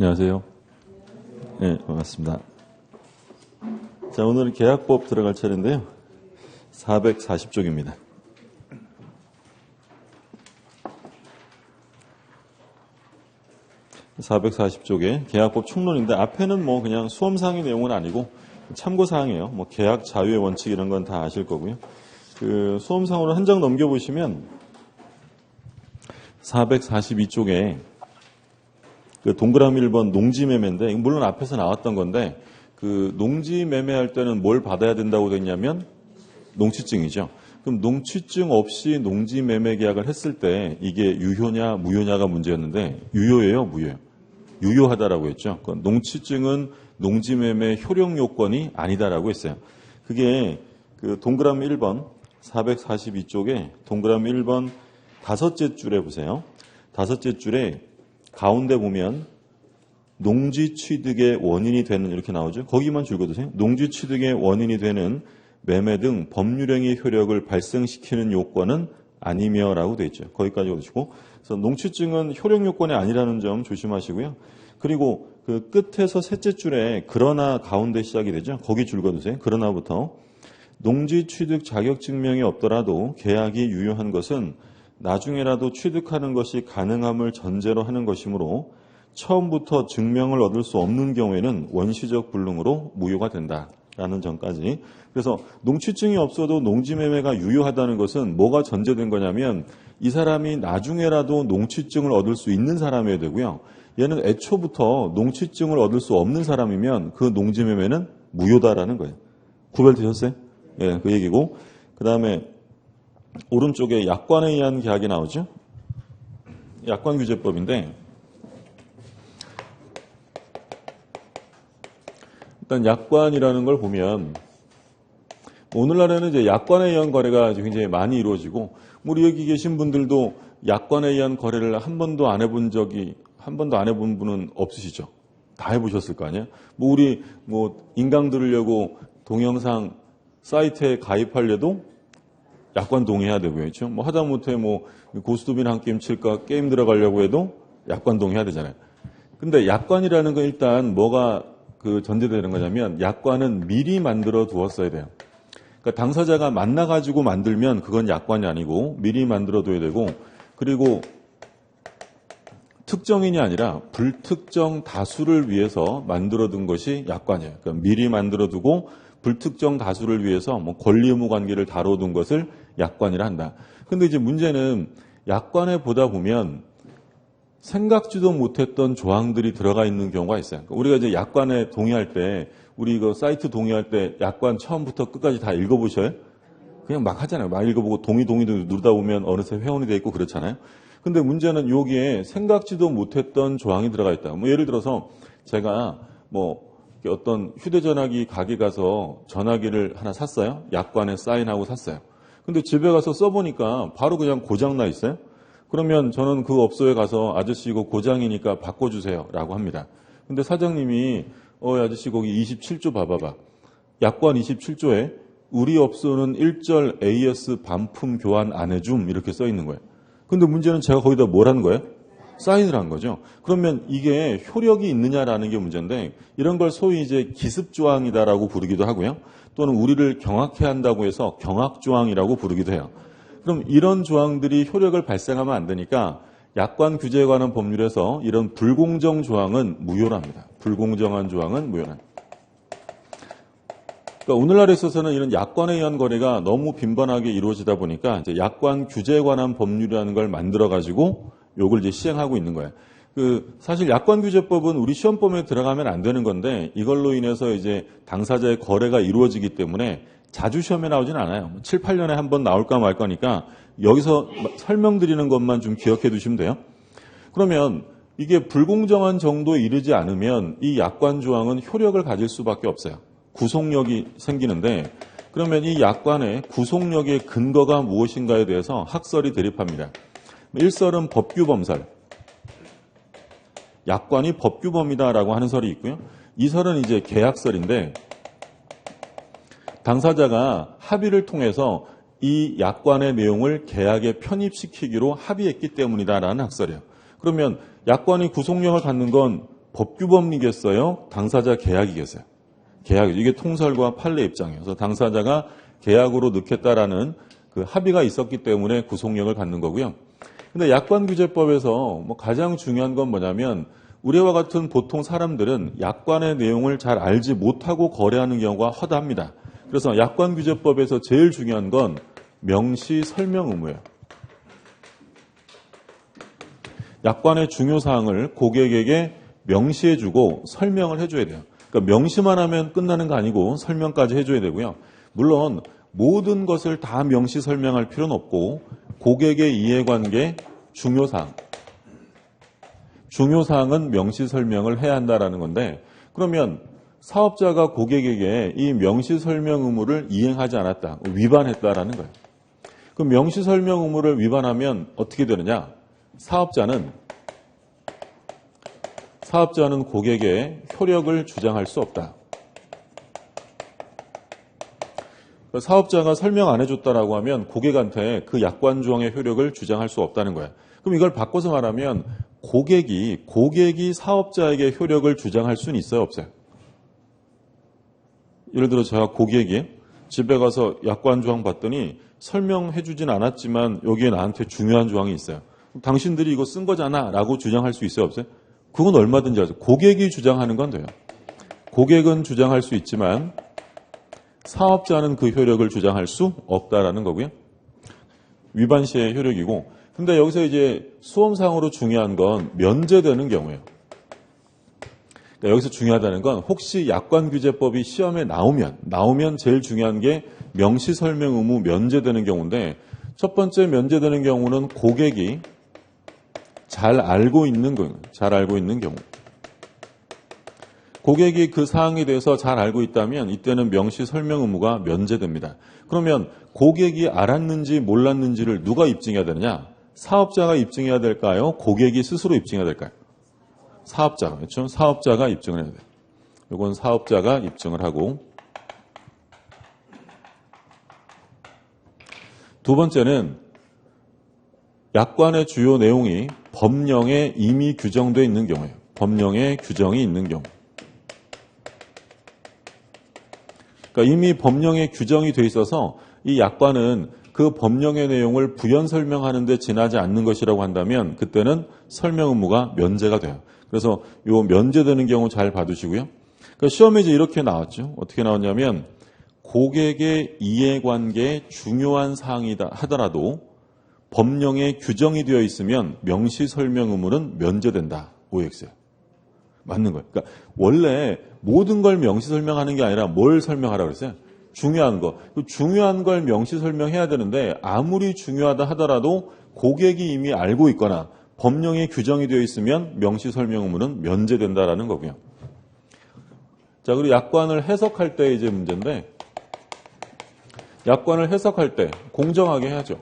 안녕하세요. 네, 반갑습니다. 자, 오늘은 계약법 들어갈 차례인데요. 440쪽입니다. 440쪽에 계약법 총론인데 앞에는 뭐 그냥 수험사항의 내용은 아니고 참고사항이에요. 뭐 계약 자유의 원칙 이런 건 다 아실 거고요. 그 수험사항으로 한 장 넘겨보시면 442쪽에 그 동그라미 1번 농지매매인데 물론 앞에서 나왔던 건데 그 농지매매할 때는 뭘 받아야 된다고 됐냐면 농취증이죠. 그럼 농취증 없이 농지매매 계약을 했을 때 이게 유효냐 무효냐가 문제였는데 유효예요, 무효예요? 유효하다라고 했죠. 농취증은 농지매매 효력 요건이 아니다라고 했어요. 그게 그 동그라미 1번 442쪽에 동그라미 1번 다섯째 줄에 보세요. 다섯째 줄에 가운데 보면 농지 취득의 원인이 되는 이렇게 나오죠. 거기만 줄거두세요. 농지 취득의 원인이 되는 매매 등 법률행위 효력을 발생시키는 요건은 아니며라고 되어 있죠. 거기까지 오시고 그래서 농취증은 효력 요건이 아니라는 점 조심하시고요. 그리고 그 끝에서 셋째 줄에 그러나 가운데 시작이 되죠. 거기 줄거두세요. 그러나부터 농지 취득 자격 증명이 없더라도 계약이 유효한 것은 나중에라도 취득하는 것이 가능함을 전제로 하는 것이므로 처음부터 증명을 얻을 수 없는 경우에는 원시적 불능으로 무효가 된다라는 점까지. 그래서 농취증이 없어도 농지매매가 유효하다는 것은 뭐가 전제된 거냐면 이 사람이 나중에라도 농취증을 얻을 수 있는 사람이어야 되고요. 얘는 애초부터 농취증을 얻을 수 없는 사람이면 그 농지매매는 무효다라는 거예요. 구별되셨어요? 예, 그 얘기고. 그 다음에 오른쪽에 약관에 의한 계약이 나오죠. 약관규제법인데 일단 약관이라는 걸 보면 오늘날에는 이제 약관에 의한 거래가 굉장히 많이 이루어지고 우리 여기 계신 분들도 약관에 의한 거래를 한 번도 안 해본 분은 없으시죠? 다 해보셨을 거 아니에요? 뭐 우리 인강 들으려고 동영상 사이트에 가입하려도 약관 동의해야 되고요. 그렇죠? 뭐 하다못해 고스톱이나 한 게임 칠까 게임 들어가려고 해도 약관 동의해야 되잖아요. 근데 약관이라는 건 일단 뭐가 그 전제되는 거냐면 약관은 미리 만들어 두었어야 돼요. 그러니까 당사자가 만나가지고 만들면 그건 약관이 아니고 미리 만들어 둬야 되고 그리고 특정인이 아니라 불특정 다수를 위해서 만들어 둔 것이 약관이에요. 그러니까 미리 만들어 두고 불특정 다수를 위해서 권리 의무 관계를 다뤄둔 것을 약관이라 한다. 근데 이제 문제는 약관에 보다 보면 생각지도 못했던 조항들이 들어가 있는 경우가 있어요. 그러니까 우리가 이제 약관에 동의할 때 우리 그 사이트 동의할 때 약관 처음부터 끝까지 다 읽어보셔요? 그냥 막 하잖아요. 막 읽어보고 동의 누르다 보면 어느새 회원이 돼 있고 그렇잖아요. 근데 문제는 여기에 생각지도 못했던 조항이 들어가 있다. 예를 들어서 제가 어떤 휴대전화기 가게 가서 전화기를 하나 샀어요. 약관에 사인하고 샀어요. 근데 집에 가서 써보니까 바로 그냥 고장나 있어요. 그러면 저는 그 업소에 가서 아저씨 이거 고장이니까 바꿔주세요 라고 합니다. 근데 사장님이 아저씨 거기 27조 봐봐봐. 약관 27조에 우리 업소는 1절 AS 반품 교환 안 해줌 이렇게 써 있는 거예요. 근데 문제는 제가 거기다 뭘 한 거예요? 사인을 한 거죠. 그러면 이게 효력이 있느냐라는 게 문제인데 이런 걸 소위 이제 기습조항이다라고 부르기도 하고요. 또는 우리를 경악해 한다고 해서 경악조항이라고 부르기도 해요. 그럼 이런 조항들이 효력을 발생하면 안 되니까 약관 규제에 관한 법률에서 이런 불공정 조항은 무효랍니다. 불공정한 조항은 무효랍니다. 그러니까 오늘날에 있어서는 이런 약관에 의한 거래가 너무 빈번하게 이루어지다 보니까 이제 약관 규제에 관한 법률이라는 걸 만들어가지고 요걸 이제 시행하고 있는 거예요. 사실 약관규제법은 우리 시험범위에 들어가면 안 되는 건데 이걸로 인해서 이제 당사자의 거래가 이루어지기 때문에 자주 시험에 나오진 않아요. 7, 8년에 한 번 나올까 말 거니까 여기서 설명드리는 것만 좀 기억해 두시면 돼요. 그러면 이게 불공정한 정도에 이르지 않으면 이 약관 조항은 효력을 가질 수밖에 없어요. 구속력이 생기는데 그러면 이 약관의 구속력의 근거가 무엇인가에 대해서 학설이 대립합니다. 1설은 법규범설, 약관이 법규범이다라고 하는 설이 있고요. 2설은 이제 계약설인데 당사자가 합의를 통해서 이 약관의 내용을 계약에 편입시키기로 합의했기 때문이다라는 학설이에요. 그러면 약관이 구속력을 갖는 건 법규범이겠어요? 당사자 계약이겠어요? 계약이죠. 이게 통설과 판례 입장이에요. 그래서 당사자가 계약으로 넣겠다라는 그 합의가 있었기 때문에 구속력을 갖는 거고요. 근데 약관규제법에서 뭐 가장 중요한 건 뭐냐면 우리와 같은 보통 사람들은 약관의 내용을 잘 알지 못하고 거래하는 경우가 허다합니다. 그래서 약관규제법에서 제일 중요한 건 명시 설명 의무예요. 약관의 중요사항을 고객에게 명시해주고 설명을 해줘야 돼요. 그러니까 명시만 하면 끝나는 거 아니고 설명까지 해줘야 되고요. 물론 모든 것을 다 명시 설명할 필요는 없고 고객의 이해관계 중요사항은 명시 설명을 해야 한다라는 건데 그러면 사업자가 고객에게 이 명시 설명 의무를 이행하지 않았다, 위반했다라는 거예요. 그 명시 설명 의무를 위반하면 어떻게 되느냐? 사업자는 고객의 효력을 주장할 수 없다. 사업자가 설명 안 해줬다라고 하면 고객한테 그 약관 조항의 효력을 주장할 수 없다는 거야. 그럼 이걸 바꿔서 말하면 고객이 사업자에게 효력을 주장할 수는 있어요, 없어요? 예를 들어 제가 고객이 집에 가서 약관 조항 봤더니 설명해 주진 않았지만 여기에 나한테 중요한 조항이 있어요. 당신들이 이거 쓴 거잖아 라고 주장할 수 있어요, 없어요? 그건 얼마든지 하죠. 고객이 주장하는 건 돼요. 고객은 주장할 수 있지만 사업자는 그 효력을 주장할 수 없다라는 거고요. 위반 시의 효력이고. 근데 여기서 이제 수험상으로 중요한 건 면제되는 경우예요. 그러니까 여기서 중요하다는 건 혹시 약관규제법이 시험에 나오면 제일 중요한 게 명시 설명 의무 면제되는 경우인데 첫 번째 면제되는 경우는 고객이 잘 알고 있는 경우. 고객이 그 사항에 대해서 잘 알고 있다면 이때는 명시 설명 의무가 면제됩니다. 그러면 고객이 알았는지 몰랐는지를 누가 입증해야 되느냐? 사업자가 입증해야 될까요? 고객이 스스로 입증해야 될까요? 사업자가, 그렇죠? 사업자가 입증을 해야 돼요. 이건 사업자가 입증을 하고. 두 번째는 약관의 주요 내용이 법령에 이미 규정되어 있는 경우예요. 법령에 규정이 있는 경우. 그러니까 이미 법령에 규정이 돼 있어서 이 약관은 그 법령의 내용을 부연 설명하는 데 지나지 않는 것이라고 한다면 그때는 설명 의무가 면제가 돼요. 그래서 요 면제되는 경우 잘 봐두시고요. 그러니까 시험에 이제 이렇게 나왔죠. 어떻게 나왔냐면 고객의 이해관계에 중요한 사항이다 하더라도 법령에 규정이 되어 있으면 명시 설명 의무는 면제된다. OX예요. 맞는 거예요. 그러니까 원래 모든 걸 명시 설명하는 게 아니라 뭘 설명하라고 그랬어요? 중요한 거. 중요한 걸 명시 설명해야 되는데 아무리 중요하다 하더라도 고객이 이미 알고 있거나 법령에 규정이 되어 있으면 명시 설명 의무는 면제된다라는 거고요. 자, 그리고 약관을 해석할 때 이제 문제인데 약관을 해석할 때 공정하게 해야죠.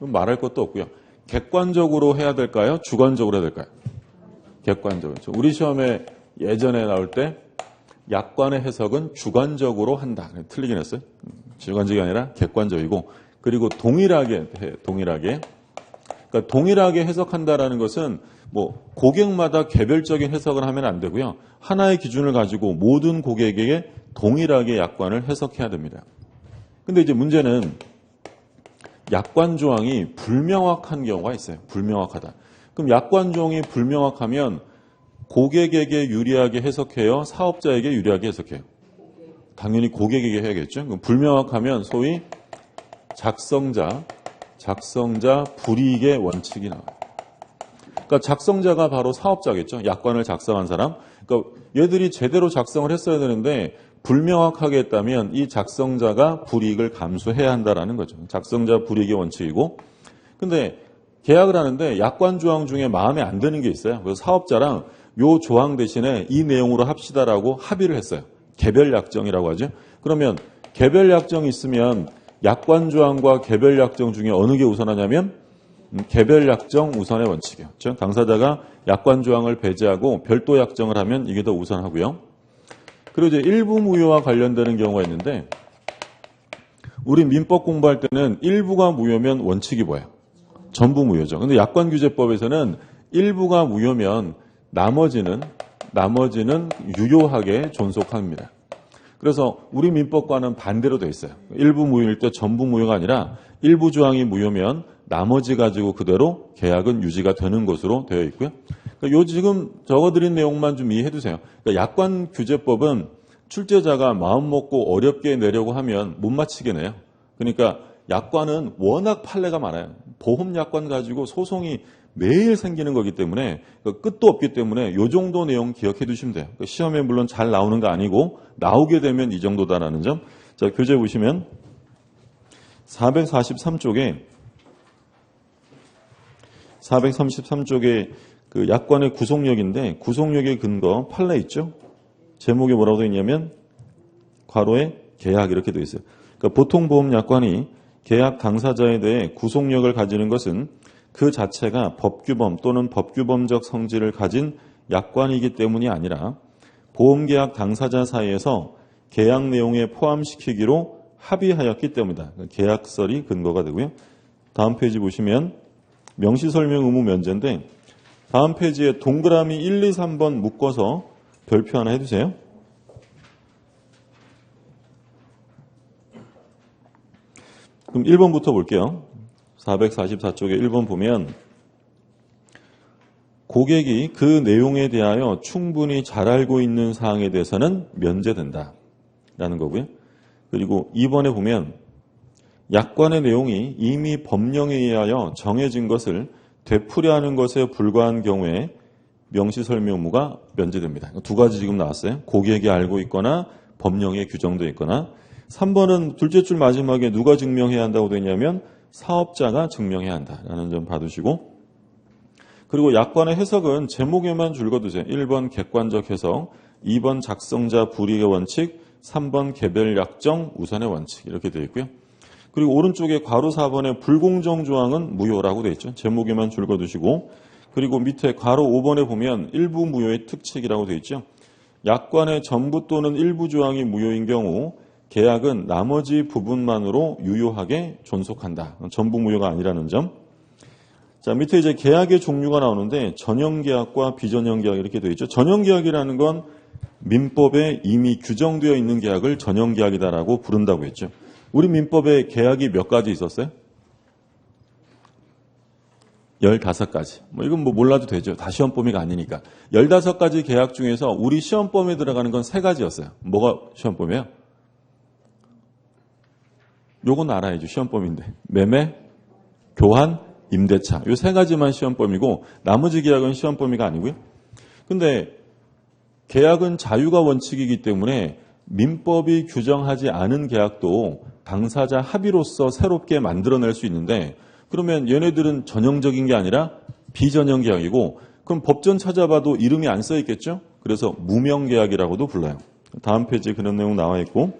말할 것도 없고요. 객관적으로 해야 될까요? 주관적으로 해야 될까요? 객관적으로. 우리 시험에 예전에 나올 때 약관의 해석은 주관적으로 한다. 틀리긴 했어요. 주관적이 아니라 객관적이고 그리고 동일하게. 그러니까 동일하게 해석한다라는 것은 뭐 고객마다 개별적인 해석을 하면 안 되고요. 하나의 기준을 가지고 모든 고객에게 동일하게 약관을 해석해야 됩니다. 근데 이제 문제는 약관 조항이 불명확한 경우가 있어요. 불명확하다. 그럼 약관 조항이 불명확하면 고객에게 유리하게 해석해요? 사업자에게 유리하게 해석해요? 당연히 고객에게 해야겠죠. 그럼 불명확하면 소위 작성자 불이익의 원칙이 나와요. 그러니까 작성자가 바로 사업자겠죠. 약관을 작성한 사람. 그러니까 얘들이 제대로 작성을 했어야 되는데 불명확하게 했다면 이 작성자가 불이익을 감수해야 한다라는 거죠. 작성자 불이익의 원칙이고. 근데 계약을 하는데 약관 조항 중에 마음에 안 드는 게 있어요. 그래서 사업자랑 요 조항 대신에 이 내용으로 합시다라고 합의를 했어요. 개별 약정이라고 하죠. 그러면 개별 약정이 있으면 약관 조항과 개별 약정 중에 어느 게 우선하냐면 개별 약정 우선의 원칙이에요. 그렇죠? 당사자가 약관 조항을 배제하고 별도 약정을 하면 이게 더 우선하고요. 그리고 이제 일부 무효와 관련되는 경우가 있는데 우리 민법 공부할 때는 일부가 무효면 원칙이 뭐예요? 전부 무효죠. 근데 약관규제법에서는 일부가 무효면 나머지는 나머지는 유효하게 존속합니다. 그래서 우리 민법과는 반대로 되어 있어요. 일부 무효일 때 전부 무효가 아니라 일부 조항이 무효면 나머지 가지고 그대로 계약은 유지가 되는 것으로 되어 있고요. 그러니까 요 지금 적어드린 내용만 좀 이해해 두세요. 그러니까 약관규제법은 출제자가 마음 먹고 어렵게 내려고 하면 못 맞히게 내요. 그러니까 약관은 워낙 판례가 많아요. 보험 약관 가지고 소송이 매일 생기는 거기 때문에 끝도 없기 때문에 이 정도 내용 기억해 두시면 돼요. 시험에 물론 잘 나오는 거 아니고 나오게 되면 이 정도다라는 점. 자, 교재 보시면 433쪽에 그 약관의 구속력인데 구속력의 근거 판례 있죠? 제목에 뭐라고 되어 있냐면 괄호에 계약 이렇게 되어 있어요. 그러니까 보통 보험 약관이 계약 당사자에 대해 구속력을 가지는 것은 그 자체가 법규범 또는 법규범적 성질을 가진 약관이기 때문이 아니라 보험계약 당사자 사이에서 계약 내용에 포함시키기로 합의하였기 때문이다. 계약설이 근거가 되고요. 다음 페이지 보시면 명시설명 의무 면제인데 다음 페이지에 동그라미 1, 2, 3번 묶어서 별표 하나 해주세요. 그럼 1번부터 볼게요. 444쪽에 1번 보면 고객이 그 내용에 대하여 충분히 잘 알고 있는 사항에 대해서는 면제된다 라는 거고요. 그리고 2번에 보면 약관의 내용이 이미 법령에 의하여 정해진 것을 되풀이하는 하는 것에 불과한 경우에 명시설명 의무가 면제됩니다. 두 가지 지금 나왔어요. 고객이 알고 있거나 법령에 규정되어 있거나 3번은 둘째 줄 마지막에 누가 증명해야 한다고 되냐면 사업자가 증명해야 한다라는 점 봐두시고 그리고 약관의 해석은 제목에만 줄거두세요. 1번 객관적 해석, 2번 작성자 불이익의 원칙, 3번 개별 약정 우선의 원칙 이렇게 되어 있고요. 그리고 오른쪽에 괄호 4번에 불공정 조항은 무효라고 되어 있죠. 제목에만 줄거두시고 그리고 밑에 괄호 5번에 보면 일부 무효의 특칙이라고 되어 있죠. 약관의 전부 또는 일부 조항이 무효인 경우 계약은 나머지 부분만으로 유효하게 존속한다. 전부 무효가 아니라는 점. 자, 밑에 이제 계약의 종류가 나오는데 전형계약과 비전형계약 이렇게 되어 있죠. 전형계약이라는 건 민법에 이미 규정되어 있는 계약을 전형계약이다라고 부른다고 했죠. 우리 민법에 계약이 몇 가지 있었어요? 15가지. 이건 몰라도 되죠. 다 시험 범위가 아니니까. 15가지 계약 중에서 우리 시험 범위에 들어가는 건 3가지였어요. 뭐가 시험 범위예요? 요건 알아야죠. 시험 범위인데. 매매, 교환, 임대차. 요 3가지만 시험 범위고 나머지 계약은 시험 범위가 아니고요. 근데 계약은 자유가 원칙이기 때문에 민법이 규정하지 않은 계약도 당사자 합의로서 새롭게 만들어낼 수 있는데 그러면 얘네들은 전형적인 게 아니라 비전형 계약이고 그럼 법전 찾아봐도 이름이 안 써 있겠죠? 그래서 무명 계약이라고도 불러요. 다음 페이지에 그런 내용 나와 있고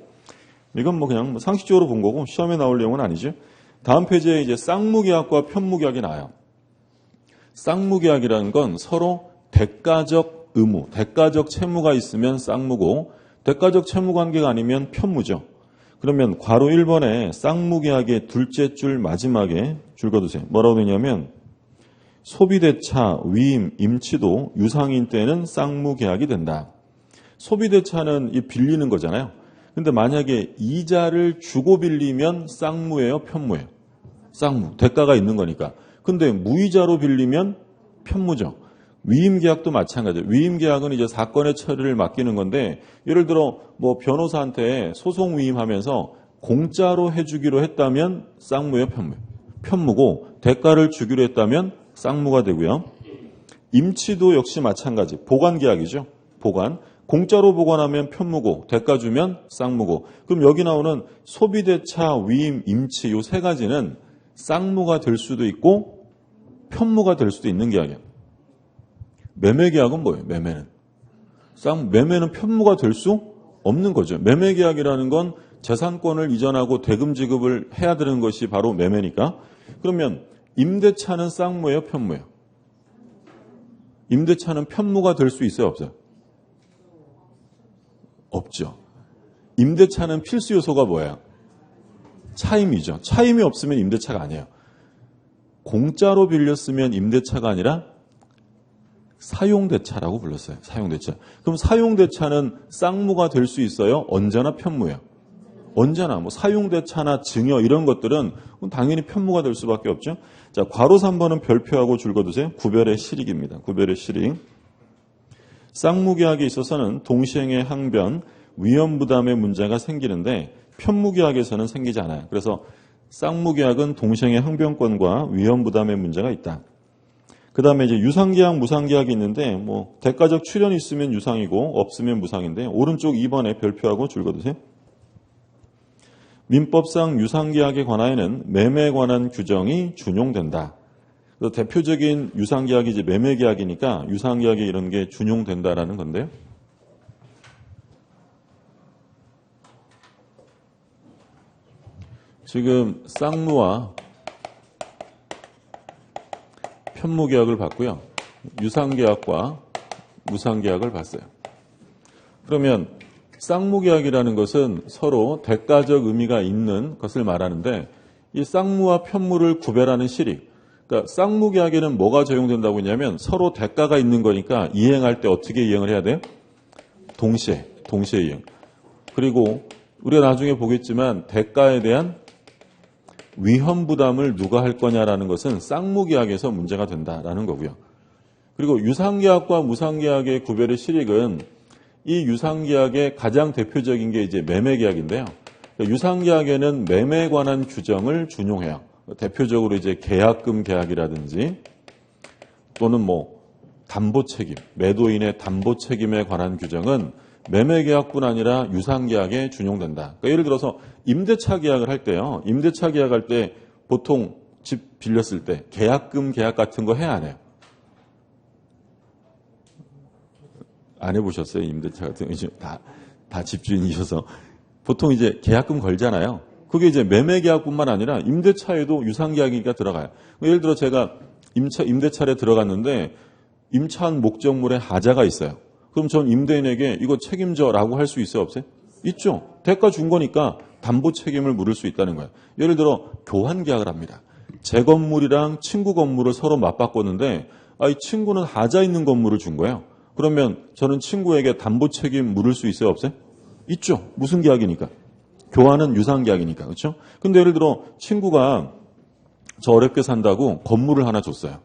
이건 그냥 상식적으로 본 거고 시험에 나올 내용은 아니죠. 다음 페이지에 이제 쌍무계약과 편무계약이 나와요. 쌍무계약이라는 건 서로 대가적 의무, 대가적 채무가 있으면 쌍무고 대가적 채무 관계가 아니면 편무죠. 그러면 괄호 1번에 쌍무계약의 둘째 줄 마지막에 줄거두세요. 뭐라고 되냐면 소비대차, 위임, 임치도 유상인 때는 쌍무계약이 된다. 소비대차는 빌리는 거잖아요. 근데 만약에 이자를 주고 빌리면 쌍무예요, 편무예요? 쌍무. 대가가 있는 거니까. 근데 무이자로 빌리면 편무죠. 위임계약도 마찬가지예요. 위임계약은 이제 사건의 처리를 맡기는 건데 예를 들어 변호사한테 소송 위임하면서 공짜로 해주기로 했다면 쌍무예요, 편무예요? 편무고 대가를 주기로 했다면 쌍무가 되고요. 임치도 역시 마찬가지. 보관계약이죠. 보관. 공짜로 보관하면 편무고 대가 주면 쌍무고 그럼 여기 나오는 소비대차, 위임, 임치 이 3가지는 쌍무가 될 수도 있고 편무가 될 수도 있는 계약이에요. 매매계약은 뭐예요? 매매는 편무가 될 수 없는 거죠. 매매계약이라는 건 재산권을 이전하고 대금 지급을 해야 되는 것이 바로 매매니까 그러면 임대차는 쌍무예요? 편무예요? 임대차는 편무가 될 수 있어요? 없어요? 없죠. 임대차는 필수 요소가 뭐예요? 차임이죠. 차임이 없으면 임대차가 아니에요. 공짜로 빌렸으면 임대차가 아니라 사용대차라고 불렀어요. 사용대차. 그럼 사용대차는 쌍무가 될 수 있어요? 언제나 편무예요. 언제나 뭐 사용대차나 증여 이런 것들은 당연히 편무가 될 수밖에 없죠. 자, 괄호 3번은 별표하고 줄 그어두세요. 구별의 실익입니다. 구별의 실익. 쌍무계약에 있어서는 동시행의 항변, 위험부담의 문제가 생기는데 편무계약에서는 생기지 않아요. 그래서 쌍무계약은 동시행의 항변권과 위험부담의 문제가 있다. 그 다음에 이제 유상계약, 무상계약이 있는데 뭐 대가적 출연이 있으면 유상이고 없으면 무상인데 오른쪽 2번에 별표하고 줄 그어두세요. 민법상 유상계약에 관하여는 매매에 관한 규정이 준용된다. 그래서 대표적인 유상계약이 이제 매매계약이니까 유상계약에 이런 게 준용된다라는 건데요. 지금 쌍무와 편무계약을 봤고요. 유상계약과 무상계약을 봤어요. 그러면 쌍무계약이라는 것은 서로 대가적 의미가 있는 것을 말하는데 이 쌍무와 편무를 구별하는 실익. 그러니까 쌍무계약에는 뭐가 적용된다고 했냐면 서로 대가가 있는 거니까 이행할 때 어떻게 이행을 해야 돼요? 동시에 이행. 그리고 우리가 나중에 보겠지만 대가에 대한 위험 부담을 누가 할 거냐라는 것은 쌍무계약에서 문제가 된다라는 거고요. 그리고 유상계약과 무상계약의 구별의 실익은 이 유상계약의 가장 대표적인 게 이제 매매계약인데요. 유상계약에는 매매에 관한 규정을 준용해요. 대표적으로 이제 계약금 계약이라든지 또는 뭐 담보책임, 매도인의 담보책임에 관한 규정은 매매계약뿐 아니라 유상계약에 준용된다. 그러니까 예를 들어서 임대차 계약을 할 때요. 임대차 계약할 때 보통 집 빌렸을 때 계약금 계약 같은 거 해야 안 해요? 안 해보셨어요? 임대차 같은 거. 다 집주인이셔서. 보통 이제 계약금 걸잖아요. 그게 이제 매매계약뿐만 아니라 임대차에도 유상계약이니까 들어가요. 예를 들어 제가 임대차에 들어갔는데 임차한 목적물에 하자가 있어요. 그럼 전 임대인에게 이거 책임져라고 할 수 있어요? 없어요? 있죠. 대가 준 거니까 담보 책임을 물을 수 있다는 거예요. 예를 들어 교환계약을 합니다. 제 건물이랑 친구 건물을 서로 맞바꿨는데 이 친구는 하자 있는 건물을 준 거예요. 그러면 저는 친구에게 담보 책임 물을 수 있어요? 없어요? 있죠. 무슨 계약이니까? 교환은 유상계약이니까. 그렇죠? 근데 예를 들어 친구가 저 어렵게 산다고 건물을 하나 줬어요.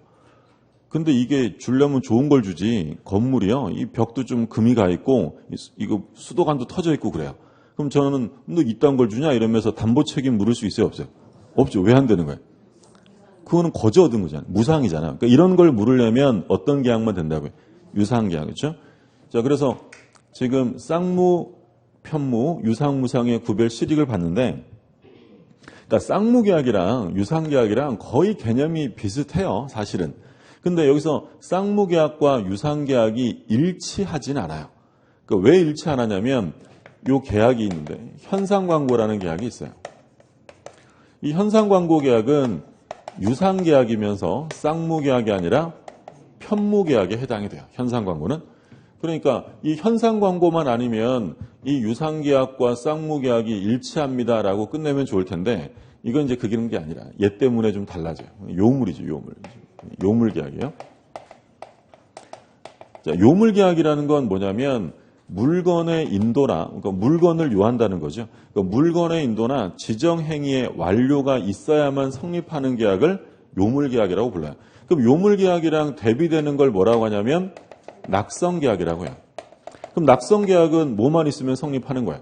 근데 이게 주려면 좋은 걸 주지 건물이요. 이 벽도 좀 금이 가 있고 이거 수도관도 터져 있고 그래요. 그럼 저는 너 이딴 걸 주냐 이러면서 담보 책임 물을 수 있어요? 없어요? 없죠. 왜 안 되는 거예요? 그거는 거저 얻은 거잖아요. 무상이잖아요. 그러니까 이런 걸 물으려면 어떤 계약만 된다고요? 유상계약. 그렇죠? 자, 그래서 지금 쌍무, 편무, 유상무상의 구별 실익을 봤는데 그러니까 쌍무계약이랑 유상계약이랑 거의 개념이 비슷해요. 사실은. 근데 여기서 쌍무계약과 유상계약이 일치하진 않아요. 그러니까 왜 일치 안 하냐면 이 계약이 있는데 현상광고라는 계약이 있어요. 이 현상광고 계약은 유상계약이면서 쌍무계약이 아니라 편무계약에 해당이 돼요. 현상광고는. 그러니까 이 현상광고만 아니면 이 유상계약과 쌍무계약이 일치합니다라고 끝내면 좋을 텐데 이건 이제 그런 게 아니라 얘 때문에 좀 달라져요. 요물이죠. 요물계약이에요. 자, 요물계약이라는 건 뭐냐면 물건의 인도나 그러니까 물건을 요한다는 거죠. 그러니까 물건의 인도나 지정행위의 완료가 있어야만 성립하는 계약을 요물계약이라고 불러요. 그럼 요물계약이랑 대비되는 걸 뭐라고 하냐면 낙성계약이라고 해요. 그럼 낙성계약은 뭐만 있으면 성립하는 거예요?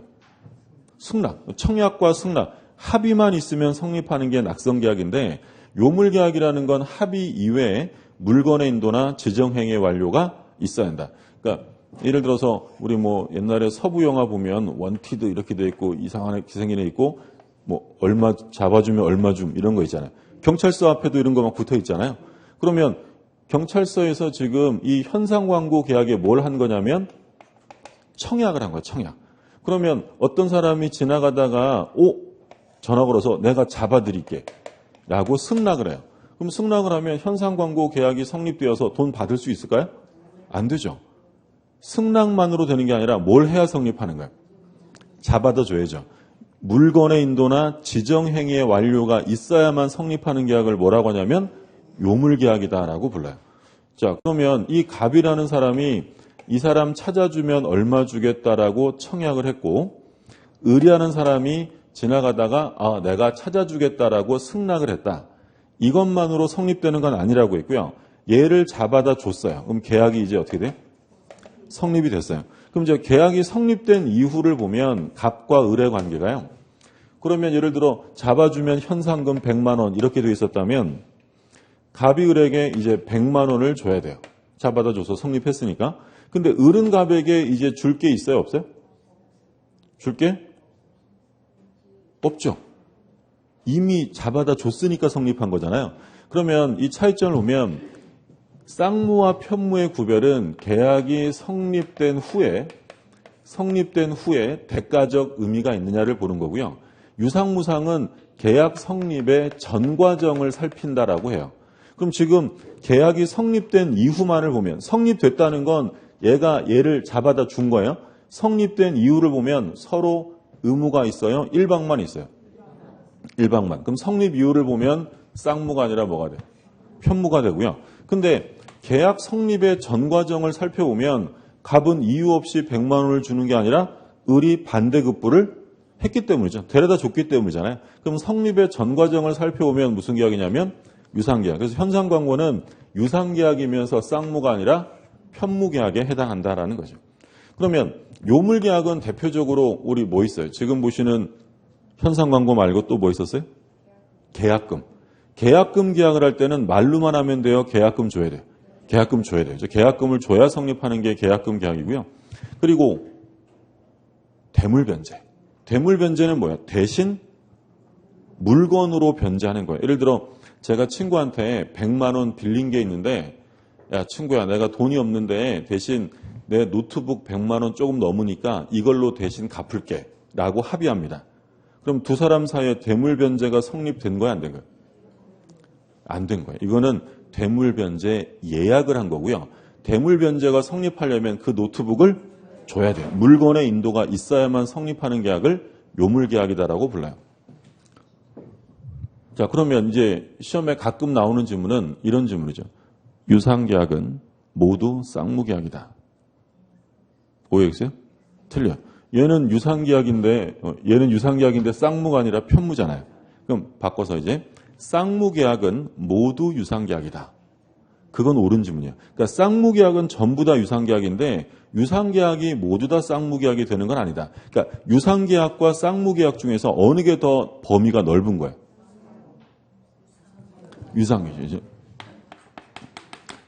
승낙, 청약과 승낙, 합의만 있으면 성립하는 게 낙성계약인데 요물계약이라는 건 합의 이외에 물건의 인도나 지정행위의 완료가 있어야 한다. 그러니까 예를 들어서 우리 뭐 옛날에 서부 영화 보면 원티드 이렇게 돼 있고 이상한 기생이네 있고 뭐 얼마 잡아주면 얼마 줌 이런 거 있잖아요. 경찰서 앞에도 이런 거 막 붙어 있잖아요. 그러면 경찰서에서 지금 이 현상광고 계약에 뭘 한 거냐면 청약을 한 거야. 청약. 그러면 어떤 사람이 지나가다가 전화 걸어서 내가 잡아드릴게 라고 승낙을 해요. 그럼 승낙을 하면 현상광고 계약이 성립되어서 돈 받을 수 있을까요? 안 되죠. 승낙만으로 되는 게 아니라 뭘 해야 성립하는 거예요? 잡아다 줘야죠. 물건의 인도나 지정행위의 완료가 있어야만 성립하는 계약을 뭐라고 하냐면 요물계약이다라고 불러요. 자, 그러면 이 갑이라는 사람이 이 사람 찾아주면 얼마 주겠다라고 청약을 했고, 을이라는 사람이 지나가다가 내가 찾아주겠다라고 승낙을 했다. 이것만으로 성립되는 건 아니라고 했고요. 얘를 잡아다 줬어요. 그럼 계약이 이제 어떻게 돼? 성립이 됐어요. 그럼 이제 계약이 성립된 이후를 보면 갑과 을의 관계가요. 그러면 예를 들어 잡아주면 현상금 100만 원 이렇게 돼 있었다면 갑이 을에게 이제 100만 원을 줘야 돼요. 잡아다 줘서 성립했으니까. 근데 을은 갑에게 이제 줄 게 있어요? 없어요? 줄 게? 없죠. 이미 잡아다 줬으니까 성립한 거잖아요. 그러면 이 차이점을 보면 쌍무와 편무의 구별은 계약이 성립된 후에 대가적 의미가 있느냐를 보는 거고요. 유상무상은 계약 성립의 전 과정을 살핀다라고 해요. 그럼 지금 계약이 성립된 이후만을 보면 성립됐다는 건 얘가 얘를 잡아다 준 거예요. 성립된 이유를 보면 서로 의무가 있어요? 일방만 있어요? 일방만. 그럼 성립 이유를 보면 쌍무가 아니라 뭐가 돼? 편무가 되고요. 근데 계약 성립의 전 과정을 살펴보면 갑은 이유 없이 100만 원을 주는 게 아니라 을이 반대급부를 했기 때문이죠. 데려다 줬기 때문이잖아요. 그럼 성립의 전 과정을 살펴보면 무슨 계약이냐면 유상계약. 그래서 현상광고는 유상계약이면서 쌍무가 아니라 편무계약에 해당한다라는 거죠. 그러면 요물계약은 대표적으로 우리 뭐 있어요? 지금 보시는 현상광고 말고 또 뭐 있었어요? 계약금. 계약금 계약을 할 때는 말로만 하면 돼요? 계약금 줘야 돼요? 계약금 줘야 돼요. 계약금을 줘야 성립하는 게 계약금 계약이고요. 그리고 대물변제. 대물변제는 뭐야? 대신 물건으로 변제하는 거예요. 예를 들어 제가 친구한테 100만 원 빌린 게 있는데 야 친구야 내가 돈이 없는데 대신 내 노트북 100만 원 조금 넘으니까 이걸로 대신 갚을게 라고 합의합니다. 그럼 두 사람 사이에 대물변제가 성립된 거야 안 된 거야? 안 된 거예요. 이거는 대물변제 예약을 한 거고요. 대물변제가 성립하려면 그 노트북을 줘야 돼요. 물건의 인도가 있어야만 성립하는 계약을 요물계약이다라고 불러요. 자, 그러면 이제 시험에 가끔 나오는 질문은 이런 질문이죠. 유상계약은 모두 쌍무계약이다. 오해했어요? 틀려요. 얘는 유상계약인데 쌍무가 아니라 편무잖아요. 그럼 바꿔서 이제 쌍무계약은 모두 유상계약이다. 그건 옳은 질문이에요. 그러니까 쌍무계약은 전부 다 유상계약인데 유상계약이 모두 다 쌍무계약이 되는 건 아니다. 그러니까 유상계약과 쌍무계약 중에서 어느 게 더 범위가 넓은 거예요? 유상계약이죠.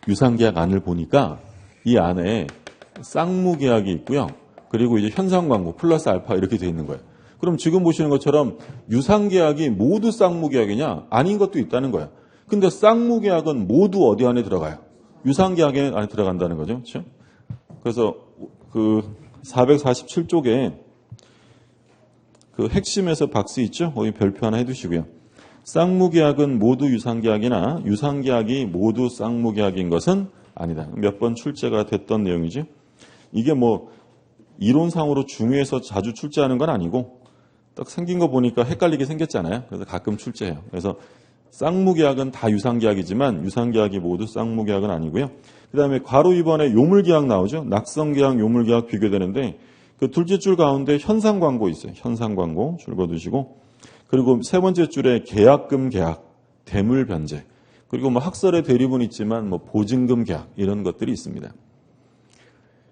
유상계약 안을 보니까 이 안에 쌍무계약이 있고요. 그리고 이제 현상광고 플러스 알파 이렇게 돼 있는 거예요. 그럼 지금 보시는 것처럼 유상계약이 모두 쌍무계약이냐? 아닌 것도 있다는 거예요. 근데 쌍무계약은 모두 어디 안에 들어가요? 유상계약 안에 들어간다는 거죠. 그렇죠? 그래서 그 447쪽에 그 핵심에서 박스 있죠? 거기 별표 하나 해두시고요. 쌍무계약은 모두 유상계약이나 유상계약이 모두 쌍무계약인 것은 아니다. 몇 번 출제가 됐던 내용이죠. 이게 뭐 이론상으로 중요해서 자주 출제하는 건 아니고 딱 생긴 거 보니까 헷갈리게 생겼잖아요. 그래서 가끔 출제해요. 그래서 쌍무계약은 다 유상계약이지만 유상계약이 모두 쌍무계약은 아니고요. 그다음에 괄호 2번에 요물계약 나오죠. 낙성계약, 요물계약 비교되는데 그 둘째 줄 가운데 현상광고 있어요. 현상광고 줄 그어두시고 그리고 세 번째 줄에 계약금 계약, 대물변제 그리고 뭐 학설의 대립은 있지만 뭐 보증금 계약 이런 것들이 있습니다.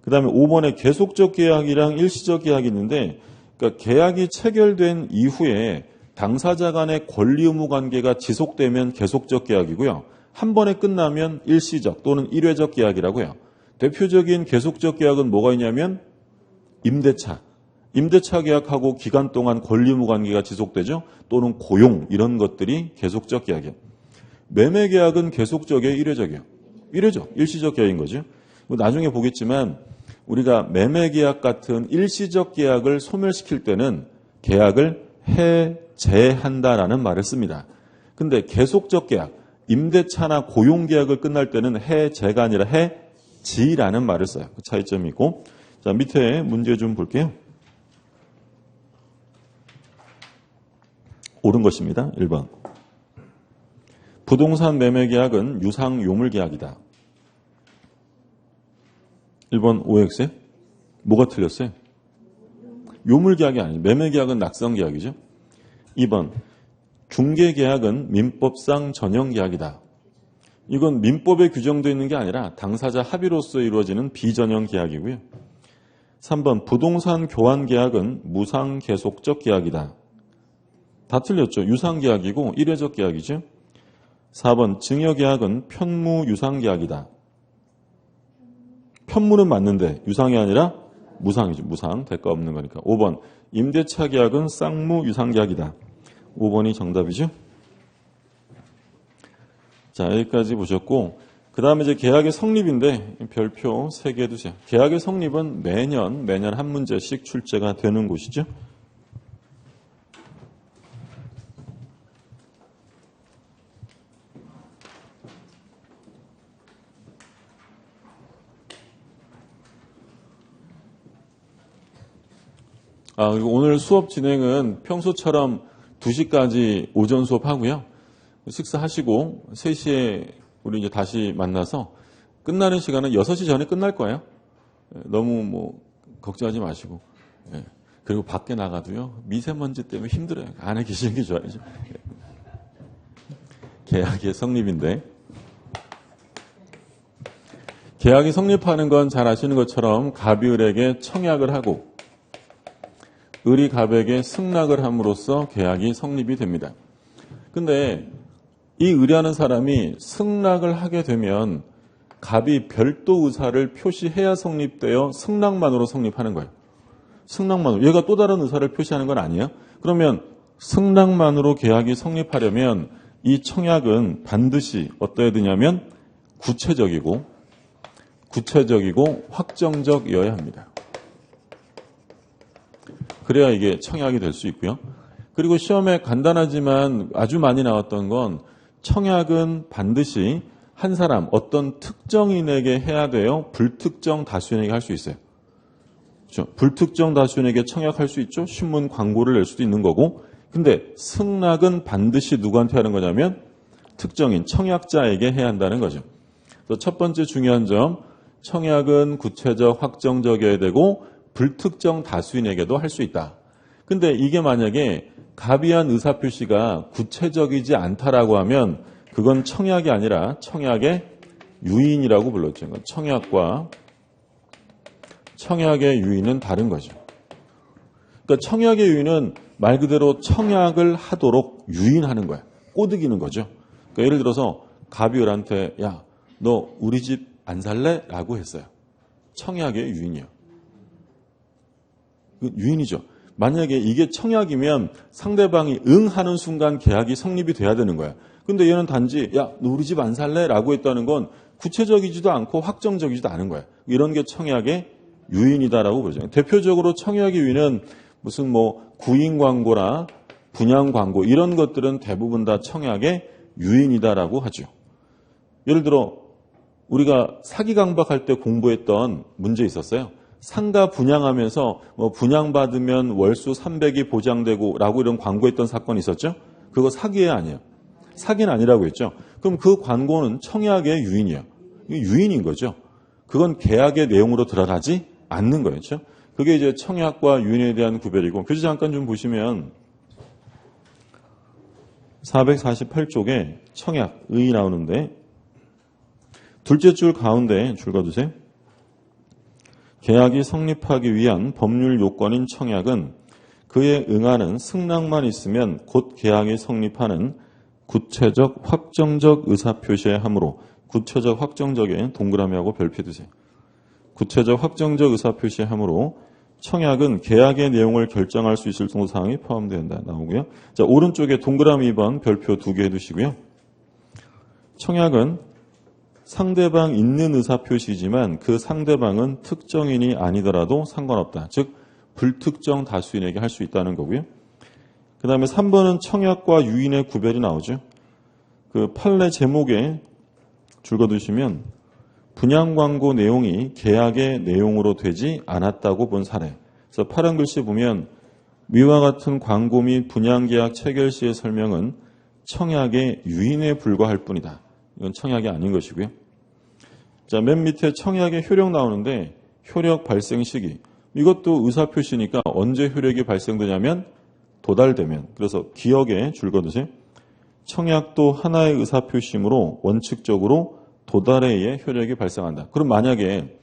그다음에 5번에 계속적 계약이랑 일시적 계약이 있는데 그러니까 계약이 체결된 이후에 당사자 간의 권리 의무 관계가 지속되면 계속적 계약이고요. 한 번에 끝나면 일시적 또는 일회적 계약이라고 해요. 대표적인 계속적 계약은 뭐가 있냐면 임대차 계약하고 기간 동안 권리 의무 관계가 지속되죠. 또는 고용 이런 것들이 계속적 계약이에요. 매매 계약은 계속적이에요, 일회적이에요? 일회적, 일시적 계약인 거죠. 나중에 보겠지만 우리가 매매 계약 같은 일시적 계약을 소멸시킬 때는 계약을 해제한다라는 말을 씁니다. 근데 계속적 계약, 임대차나 고용 계약을 끝날 때는 해제가 아니라 해지라는 말을 써요. 그 차이점이 있고. 자, 밑에 문제 좀 볼게요. 옳은 것입니다. 1번. 부동산 매매 계약은 유상 요물 계약이다. 1번 OX에 뭐가 틀렸어요? 요물계약이 아니에요. 매매계약은 낙성계약이죠. 2번 중개계약은 민법상 전형계약이다. 이건 민법에 규정되어 있는 게 아니라 당사자 합의로서 이루어지는 비전형계약이고요. 3번 부동산 교환계약은 무상계속적 계약이다. 다 틀렸죠. 유상계약이고 일회적 계약이죠. 4번 증여계약은 편무유상계약이다. 편무는 맞는데 유상이 아니라 무상이죠. 무상, 대가 없는 거니까. 5번 임대차 계약은 쌍무유상계약이다. 5번이 정답이죠. 자, 여기까지 보셨고, 그 다음에 이제 계약의 성립인데 별표 3개 해두세요. 계약의 성립은 매년 한 문제씩 출제가 되는 곳이죠. 그리고 오늘 수업 진행은 평소처럼 2시까지 오전 수업 하고요. 식사하시고 3시에 우리 이제 다시 만나서 끝나는 시간은 6시 전에 끝날 거예요. 너무 걱정하지 마시고. 그리고 밖에 나가도요. 미세먼지 때문에 힘들어요. 안에 계시는 게 좋아야죠. 계약의 성립인데. 계약이 성립하는 건 잘 아시는 것처럼 갑이 을에게 청약을 하고 을이 갑에게 승낙을 함으로써 계약이 성립이 됩니다. 근데 이 을이라는 사람이 승낙을 하게 되면 갑이 별도 의사를 표시해야 성립되어 승낙만으로 성립하는 거예요. 승낙만으로. 얘가 또 다른 의사를 표시하는 건 아니에요. 그러면 승낙만으로 계약이 성립하려면 이 청약은 반드시 어떠해야 되냐면 구체적이고 확정적이어야 합니다. 그래야 이게 청약이 될 수 있고요. 그리고 시험에 간단하지만 아주 많이 나왔던 건 청약은 반드시 한 사람, 어떤 특정인에게 해야 돼요. 불특정 다수인에게 할 수 있어요. 그렇죠? 불특정 다수인에게 청약할 수 있죠. 신문 광고를 낼 수도 있는 거고. 근데 승낙은 반드시 누구한테 하는 거냐면 특정인, 청약자에게 해야 한다는 거죠. 그래서 첫 번째 중요한 점, 청약은 구체적, 확정적이어야 되고 불특정 다수인에게도 할 수 있다. 근데 이게 만약에 갑이 한 의사표시가 구체적이지 않다라고 하면 그건 청약이 아니라 청약의 유인이라고 불렀죠. 청약과 청약의 유인은 다른 거죠. 그러니까 청약의 유인은 말 그대로 청약을 하도록 유인하는 거야. 꼬드기는 거죠. 그러니까 예를 들어서 갑이 을한테 야, 너 우리 집 안 살래? 라고 했어요. 청약의 유인이요. 유인이죠. 만약에 이게 청약이면 상대방이 응하는 순간 계약이 성립이 돼야 되는 거야. 근데 얘는 단지 야, 너 우리 집 안 살래? 라고 했다는 건 구체적이지도 않고 확정적이지도 않은 거야. 이런 게 청약의 유인이다라고 그러죠. 대표적으로 청약의 유인은 무슨 구인 광고나 분양 광고 이런 것들은 대부분 다 청약의 유인이다라고 하죠. 예를 들어 우리가 사기 강박할 때 공부했던 문제 있었어요. 상가 분양하면서 분양받으면 월수 300이 보장되고 라고 이런 광고했던 사건이 있었죠. 그거 사기에 아니에요. 사기는 아니라고 했죠. 그럼 그 광고는 청약의 유인이에요. 유인인 거죠. 그건 계약의 내용으로 들어가지 않는 거예요. 그렇죠? 그게 이제 청약과 유인에 대한 구별이고 교재 잠깐 좀 보시면 448쪽에 청약, 의 나오는데 둘째 줄 가운데 줄 그어두세요. 계약이 성립하기 위한 법률 요건인 청약은 그에 응하는 승낙만 있으면 곧 계약이 성립하는 구체적 확정적 의사표시에 하므로 구체적 확정적에 동그라미하고 별표 두세요. 구체적 확정적 의사표시에 하므로 청약은 계약의 내용을 결정할 수 있을 정도 사항이 포함된다 나오고요. 자, 오른쪽에 동그라미 2번 별표 2개 해두시고요. 청약은 상대방 있는 의사표시지만 그 상대방은 특정인이 아니더라도 상관없다. 즉 불특정 다수인에게 할 수 있다는 거고요. 그 다음에 3번은 청약과 유인의 구별이 나오죠. 그 판례 제목에 줄 그어두시면 분양 광고 내용이 계약의 내용으로 되지 않았다고 본 사례. 그래서 파란 글씨 보면 위와 같은 광고 및 분양계약 체결 시의 설명은 청약의 유인에 불과할 뿐이다. 이건 청약이 아닌 것이고요. 자, 맨 밑에 청약의 효력 나오는데 효력 발생 시기. 이것도 의사표시니까 언제 효력이 발생되냐면 도달되면. 그래서 기억에 줄거두세요. 청약도 하나의 의사표시이므로 원칙적으로 도달에 의해 효력이 발생한다. 그럼 만약에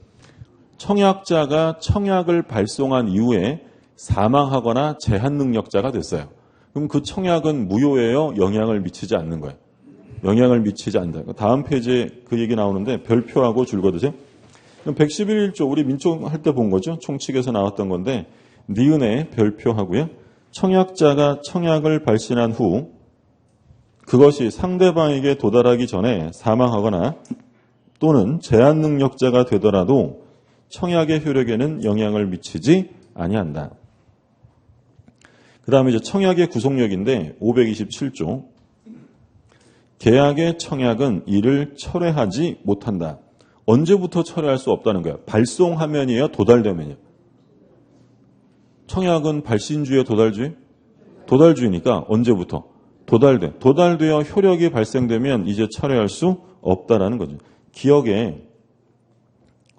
청약자가 청약을 발송한 이후에 사망하거나 제한 능력자가 됐어요. 그럼 그 청약은 무효예요? 영향을 미치지 않는 거예요. 영향을 미치지 않는다. 다음 페이지에 그 얘기 나오는데 별표하고 줄거두세요. 111조 우리 민총 할 때 본 거죠. 총칙에서 나왔던 건데 니은에 별표하고요. 청약자가 청약을 발신한 후 그것이 상대방에게 도달하기 전에 사망하거나 또는 제한 능력자가 되더라도 청약의 효력에는 영향을 미치지 아니한다. 그 다음에 이제 청약의 구속력인데 527조 계약의 청약은 이를 철회하지 못한다. 언제부터 철회할 수 없다는 거야? 발송하면이에요? 도달되면이에요? 청약은 발신주의 도달주의? 도달주의니까 언제부터? 도달되어 효력이 발생되면 이제 철회할 수 없다라는 거죠. 기억에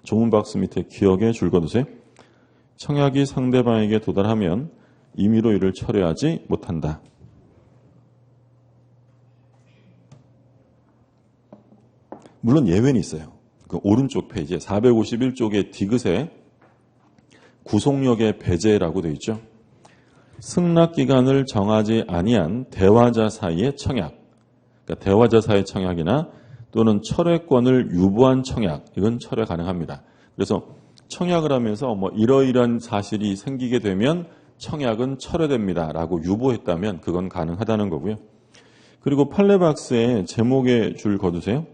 조문 박스 밑에 기억에 줄거두세요. 청약이 상대방에게 도달하면 임의로 이를 철회하지 못한다. 물론 예외는 있어요. 그 오른쪽 페이지에 451쪽의 디귿에 구속력의 배제라고 되어 있죠. 승낙기간을 정하지 아니한 대화자 사이의 청약, 그러니까 대화자 사이의 청약이나 또는 철회권을 유보한 청약, 이건 철회 가능합니다. 그래서 청약을 하면서 이러이러한 사실이 생기게 되면 청약은 철회됩니다 라고 유보했다면 그건 가능하다는 거고요. 그리고 판례박스에 제목에 줄 거두세요.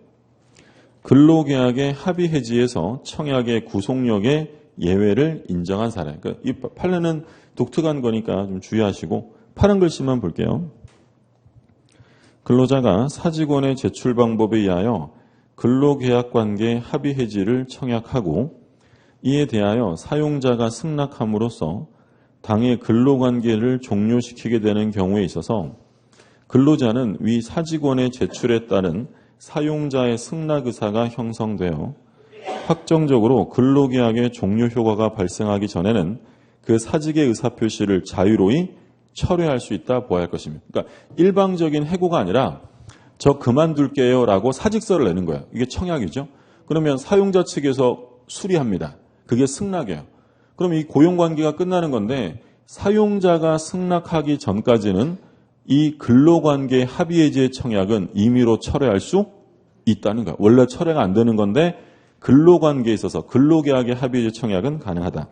근로계약의 합의 해지에서 청약의 구속력의 예외를 인정한 사례. 그러니까 이 판례는 독특한 거니까 좀 주의하시고 파란 글씨만 볼게요. 근로자가 사직원의 제출 방법에 의하여 근로계약관계 합의 해지를 청약하고 이에 대하여 사용자가 승낙함으로써 당의 근로관계를 종료시키게 되는 경우에 있어서 근로자는 위 사직원의 제출에 따른 사용자의 승낙 의사가 형성되어 확정적으로 근로계약의 종료 효과가 발생하기 전에는 그 사직의 의사표시를 자유로이 철회할 수 있다 보아야 할 것입니다. 그러니까 일방적인 해고가 아니라 저 그만둘게요 라고 사직서를 내는 거예요. 이게 청약이죠. 그러면 사용자 측에서 수리합니다. 그게 승낙이에요. 그럼 이 고용관계가 끝나는 건데 사용자가 승낙하기 전까지는 이 근로관계 합의해지의 청약은 임의로 철회할 수 있다는 거예요. 원래 철회가 안 되는 건데 근로관계에 있어서 근로계약의 합의해지 청약은 가능하다.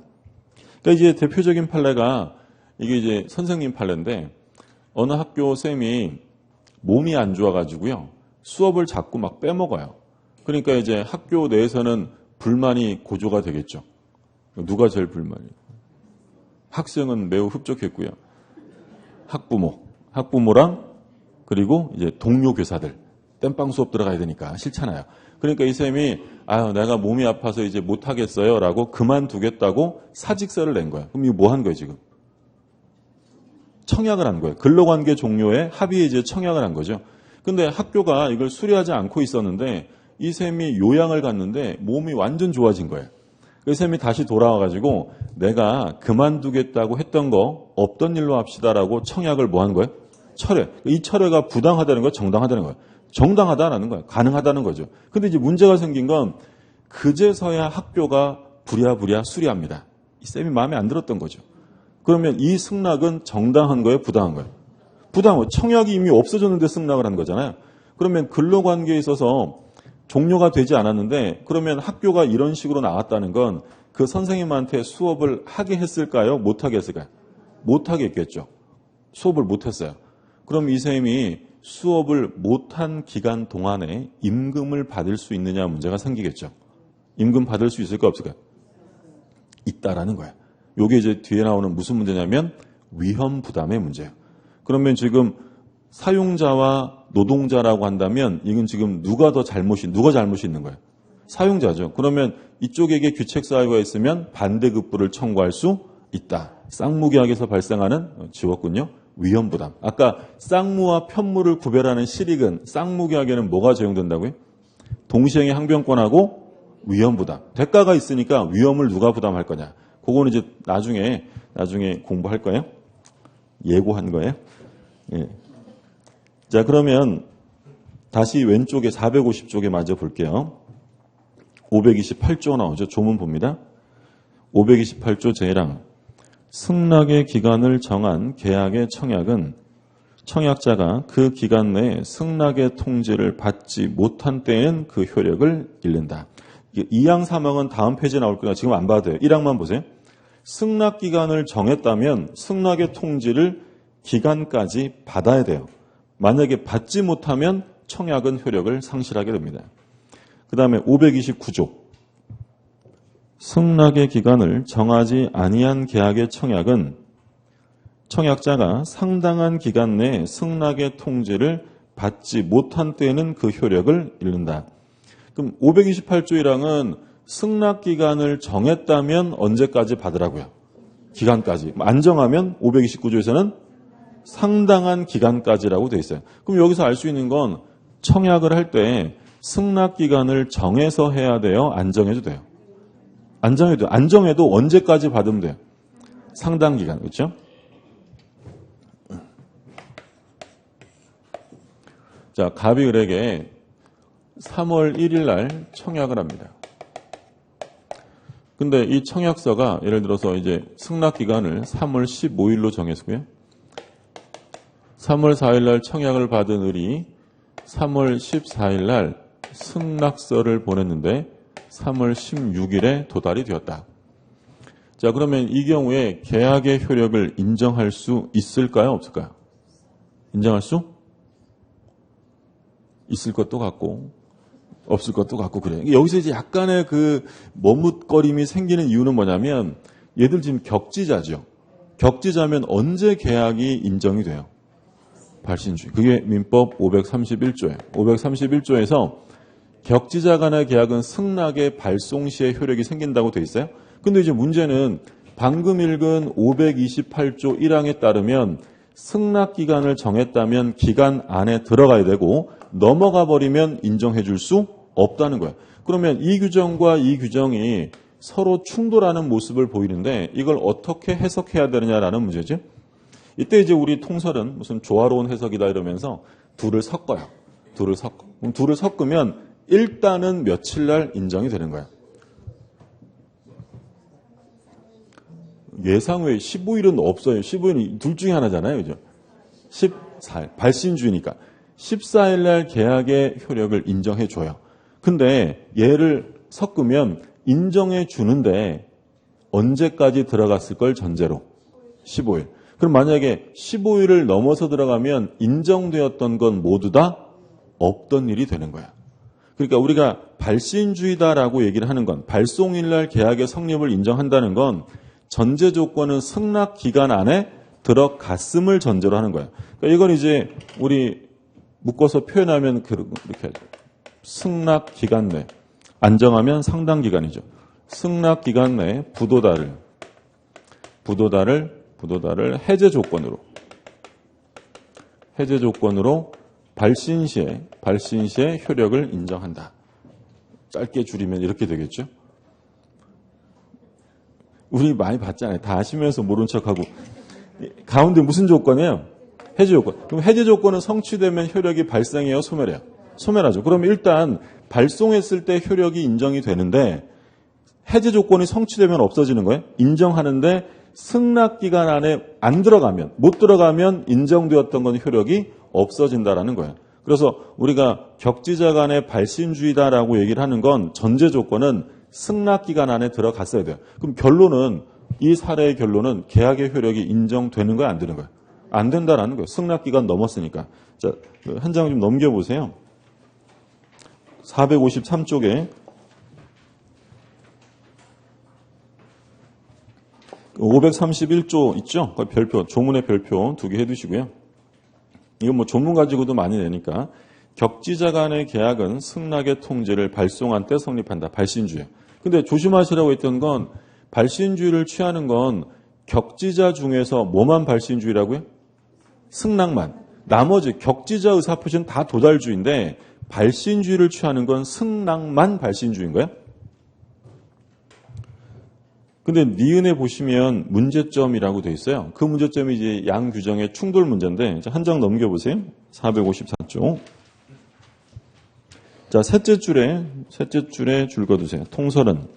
그러니까 이제 대표적인 판례가 이게 이제 선생님 판례인데 어느 학교 쌤이 몸이 안 좋아가지고요. 수업을 자꾸 막 빼먹어요. 그러니까 이제 학교 내에서는 불만이 고조가 되겠죠. 누가 제일 불만이에요? 학생은 매우 흡족했고요. 학부모랑 그리고 이제 동료 교사들 땜빵 수업 들어가야 되니까 싫잖아요. 그러니까 이 쌤이 내가 몸이 아파서 이제 못하겠어요 라고 그만두겠다고 사직서를 낸 거야. 그럼 이거 뭐 한 거예요 지금? 청약을 한 거예요. 근로관계 종료에 합의에 이제 청약을 한 거죠. 근데 학교가 이걸 수리하지 않고 있었는데 이 쌤이 요양을 갔는데 몸이 완전 좋아진 거예요. 그 쌤이 다시 돌아와가지고 내가 그만두겠다고 했던 거 없던 일로 합시다라고 청약을 뭐 한 거예요? 철회. 이 철회가 부당하다는 거예요? 정당하다는 거예요? 정당하다는 거예요. 가능하다는 거죠. 근데 이제 문제가 생긴 건 그제서야 학교가 부랴부랴 수리합니다. 이 쌤이 마음에 안 들었던 거죠. 그러면 이 승낙은 정당한 거예요? 부당한 거예요? 부당한 거예요. 청약이 이미 없어졌는데 승낙을 한 거잖아요. 그러면 근로관계에 있어서 종료가 되지 않았는데 그러면 학교가 이런 식으로 나왔다는 건 그 선생님한테 수업을 하게 했을까요? 못하게 했을까요? 못하게 했겠죠. 수업을 못했어요. 그럼 이 선생님이 수업을 못한 기간 동안에 임금을 받을 수 있느냐 문제가 생기겠죠. 임금 받을 수 있을까 없을까요? 있다라는 거예요. 이게 이제 뒤에 나오는 무슨 문제냐면 위험 부담의 문제예요. 그러면 지금 사용자와 노동자라고 한다면 이건 지금 누가 잘못이 있는 거예요? 사용자죠. 그러면 이쪽에게 규책 사유가 있으면 반대급부를 청구할 수 있다. 쌍무계약에서 발생하는 지웠군요. 위험 부담. 아까 쌍무와 편무를 구별하는 실익은 쌍무계약에는 뭐가 적용된다고요? 동시행의 항변권하고 위험 부담. 대가가 있으니까 위험을 누가 부담할 거냐. 그거는 이제 나중에 공부할 거예요. 예고한 거예요. 예. 자, 그러면 다시 왼쪽에 450쪽에 맞아 볼게요. 528조 나오죠. 조문 봅니다. 528조 제1항. 승낙의 기간을 정한 계약의 청약은 청약자가 그 기간 내에 승낙의 통지를 받지 못한 때에는 그 효력을 잃는다. 2항, 3항은 다음 페이지에 나올 거니까 지금 안 봐도 돼요. 1항만 보세요. 승낙 기간을 정했다면 승낙의 통지를 기간까지 받아야 돼요. 만약에 받지 못하면 청약은 효력을 상실하게 됩니다. 그 다음에 529조. 승낙의 기간을 정하지 아니한 계약의 청약은 청약자가 상당한 기간 내에 승낙의 통지를 받지 못한 때에는 그 효력을 잃는다. 그럼 528조 1항은 승낙 기간을 정했다면 언제까지 받으라고요? 기간까지. 안 정하면 529조에서는 상당한 기간까지라고 되어 있어요. 그럼 여기서 알 수 있는 건 청약을 할 때 승낙 기간을 정해서 해야 돼요? 안 정해도 돼요? 안 정해도 돼요. 안 정해도 언제까지 받으면 돼요? 상당 기간. 그렇죠? 자, 갑이 을에게 3월 1일 날 청약을 합니다. 근데 이 청약서가 예를 들어서 이제 승낙 기간을 3월 15일로 정했고요. 3월 4일 날 청약을 받은 을이 3월 14일 날 승낙서를 보냈는데 3월 16일에 도달이 되었다. 자, 그러면 이 경우에 계약의 효력을 인정할 수 있을까요? 없을까요? 인정할 수? 있을 것도 같고 없을 것도 같고 그래요. 여기서 이제 약간의 그 머뭇거림이 생기는 이유는 뭐냐면 얘들 지금 격지자죠. 격지자면 언제 계약이 인정이 돼요? 발신주의. 그게 민법 531조예요. 531조에서 격지자 간의 계약은 승낙의 발송 시에 효력이 생긴다고 돼 있어요. 근데 이제 문제는 방금 읽은 528조 1항에 따르면 승낙 기간을 정했다면 기간 안에 들어가야 되고 넘어가 버리면 인정해 줄 수 없다는 거예요. 그러면 이 규정과 이 규정이 서로 충돌하는 모습을 보이는데 이걸 어떻게 해석해야 되느냐라는 문제죠. 이때 이제 우리 통설은 무슨 조화로운 해석이다 이러면서 둘을 섞어요. 둘을 섞으면 일단은 며칠 날 인정이 되는 거예요. 예상 외에 15일은 없어요. 15일은 둘 중에 하나잖아요. 그죠? 14일. 발신주의니까. 14일 날 계약의 효력을 인정해 줘요. 근데 얘를 섞으면 인정해 주는데 언제까지 들어갔을 걸 전제로? 15일. 그럼 만약에 15일을 넘어서 들어가면 인정되었던 건 모두 다 없던 일이 되는 거야. 그러니까 우리가 발신주의다라고 얘기를 하는 건 발송일 날 계약의 성립을 인정한다는 건 전제 조건은 승낙 기간 안에 들어갔음을 전제로 하는 거예요. 그러니까 이건 이제 우리 묶어서 표현하면 그렇게 하죠. 승낙 기간 내. 안정하면 상당 기간이죠. 승낙 기간 내에 부도다를 해제 조건으로 발신 시에 효력을 인정한다. 짧게 줄이면 이렇게 되겠죠. 우리 많이 봤잖아요. 다 아시면서 모른 척하고. 가운데 무슨 조건이에요? 해제 조건. 그럼 해제 조건은 성취되면 효력이 발생해요? 소멸해요? 소멸하죠. 그러면 일단 발송했을 때 효력이 인정이 되는데 해제 조건이 성취되면 없어지는 거예요? 인정하는데 승낙 기간 안에 안 들어가면, 못 들어가면 인정되었던 건 효력이 없어진다라는 거예요. 그래서 우리가 격지자 간의 발신주의다라고 얘기를 하는 건 전제 조건은 승낙 기간 안에 들어갔어야 돼요. 그럼 결론은 이 사례의 결론은 계약의 효력이 인정되는 거야, 안 되는 거야? 안 된다라는 거예요. 승낙 기간 넘었으니까. 자, 한 장 좀 넘겨보세요. 453쪽에 531조 있죠? 별표, 조문의 별표 2개 해두시고요. 이건 뭐 조문 가지고도 많이 내니까 격지자 간의 계약은 승낙의 통지를 발송한 때 성립한다. 발신주의. 근데 조심하시라고 했던 건 발신주의를 취하는 건 격지자 중에서 뭐만 발신주의라고요? 승낙만. 나머지 격지자 의사표시는 다 도달주의인데 발신주의를 취하는 건 승낙만 발신주의인 거예요? 근데 니은에 보시면 문제점이라고 돼 있어요. 그 문제점이 이제 양 규정의 충돌 문제인데, 한 장 넘겨보세요. 454쪽. 자, 셋째 줄에 줄 거두세요. 통설은.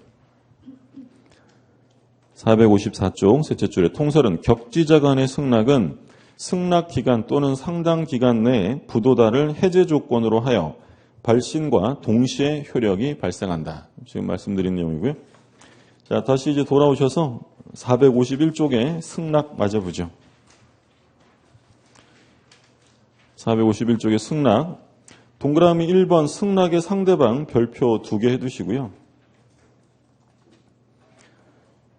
454쪽, 셋째 줄에 통설은 격지자 간의 승낙은 승낙 기간 또는 상당 기간 내에 부도다를 해제 조건으로 하여 발신과 동시에 효력이 발생한다. 지금 말씀드린 내용이고요. 자, 다시 이제 돌아오셔서 451쪽에 승낙 맞아보죠. 451쪽에 승낙. 동그라미 1번 승낙의 상대방 별표 2개 해두시고요.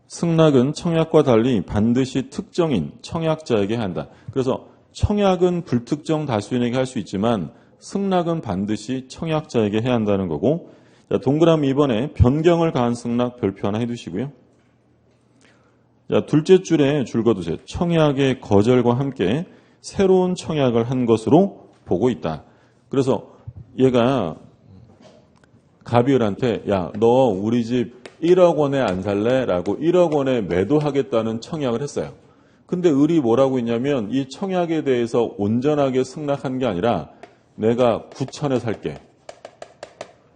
승낙은 청약과 달리 반드시 특정인 청약자에게 한다. 그래서 청약은 불특정 다수인에게 할 수 있지만 승낙은 반드시 청약자에게 해야 한다는 거고, 자, 동그라미 2번에 변경을 가한 승낙 별표 하나 해두시고요. 자, 둘째 줄에 줄 거두세요. 청약의 거절과 함께 새로운 청약을 한 것으로 보고 있다. 그래서 얘가 가비을한테 야, 너 우리 집 1억 원에 안 살래? 라고 1억 원에 매도하겠다는 청약을 했어요. 근데 을이 뭐라고 했냐면 이 청약에 대해서 온전하게 승낙한 게 아니라 내가 9천에 살게.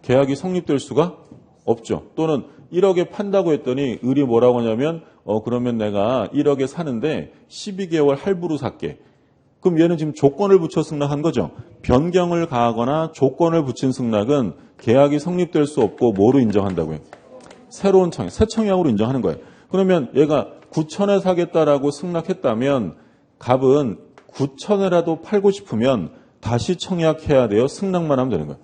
계약이 성립될 수가 없죠. 또는 1억에 판다고 했더니 을이 뭐라고 하냐면 그러면 내가 1억에 사는데 12개월 할부로 살게. 그럼 얘는 지금 조건을 붙여 승낙한 거죠. 변경을 가하거나 조건을 붙인 승낙은 계약이 성립될 수 없고 뭐로 인정한다고요? 새로운 청약, 새 청약으로 인정하는 거예요. 그러면 얘가 9천에 사겠다라고 승낙했다면 갑은 9천에라도 팔고 싶으면 다시 청약해야 돼요. 승낙만 하면 되는 거예요.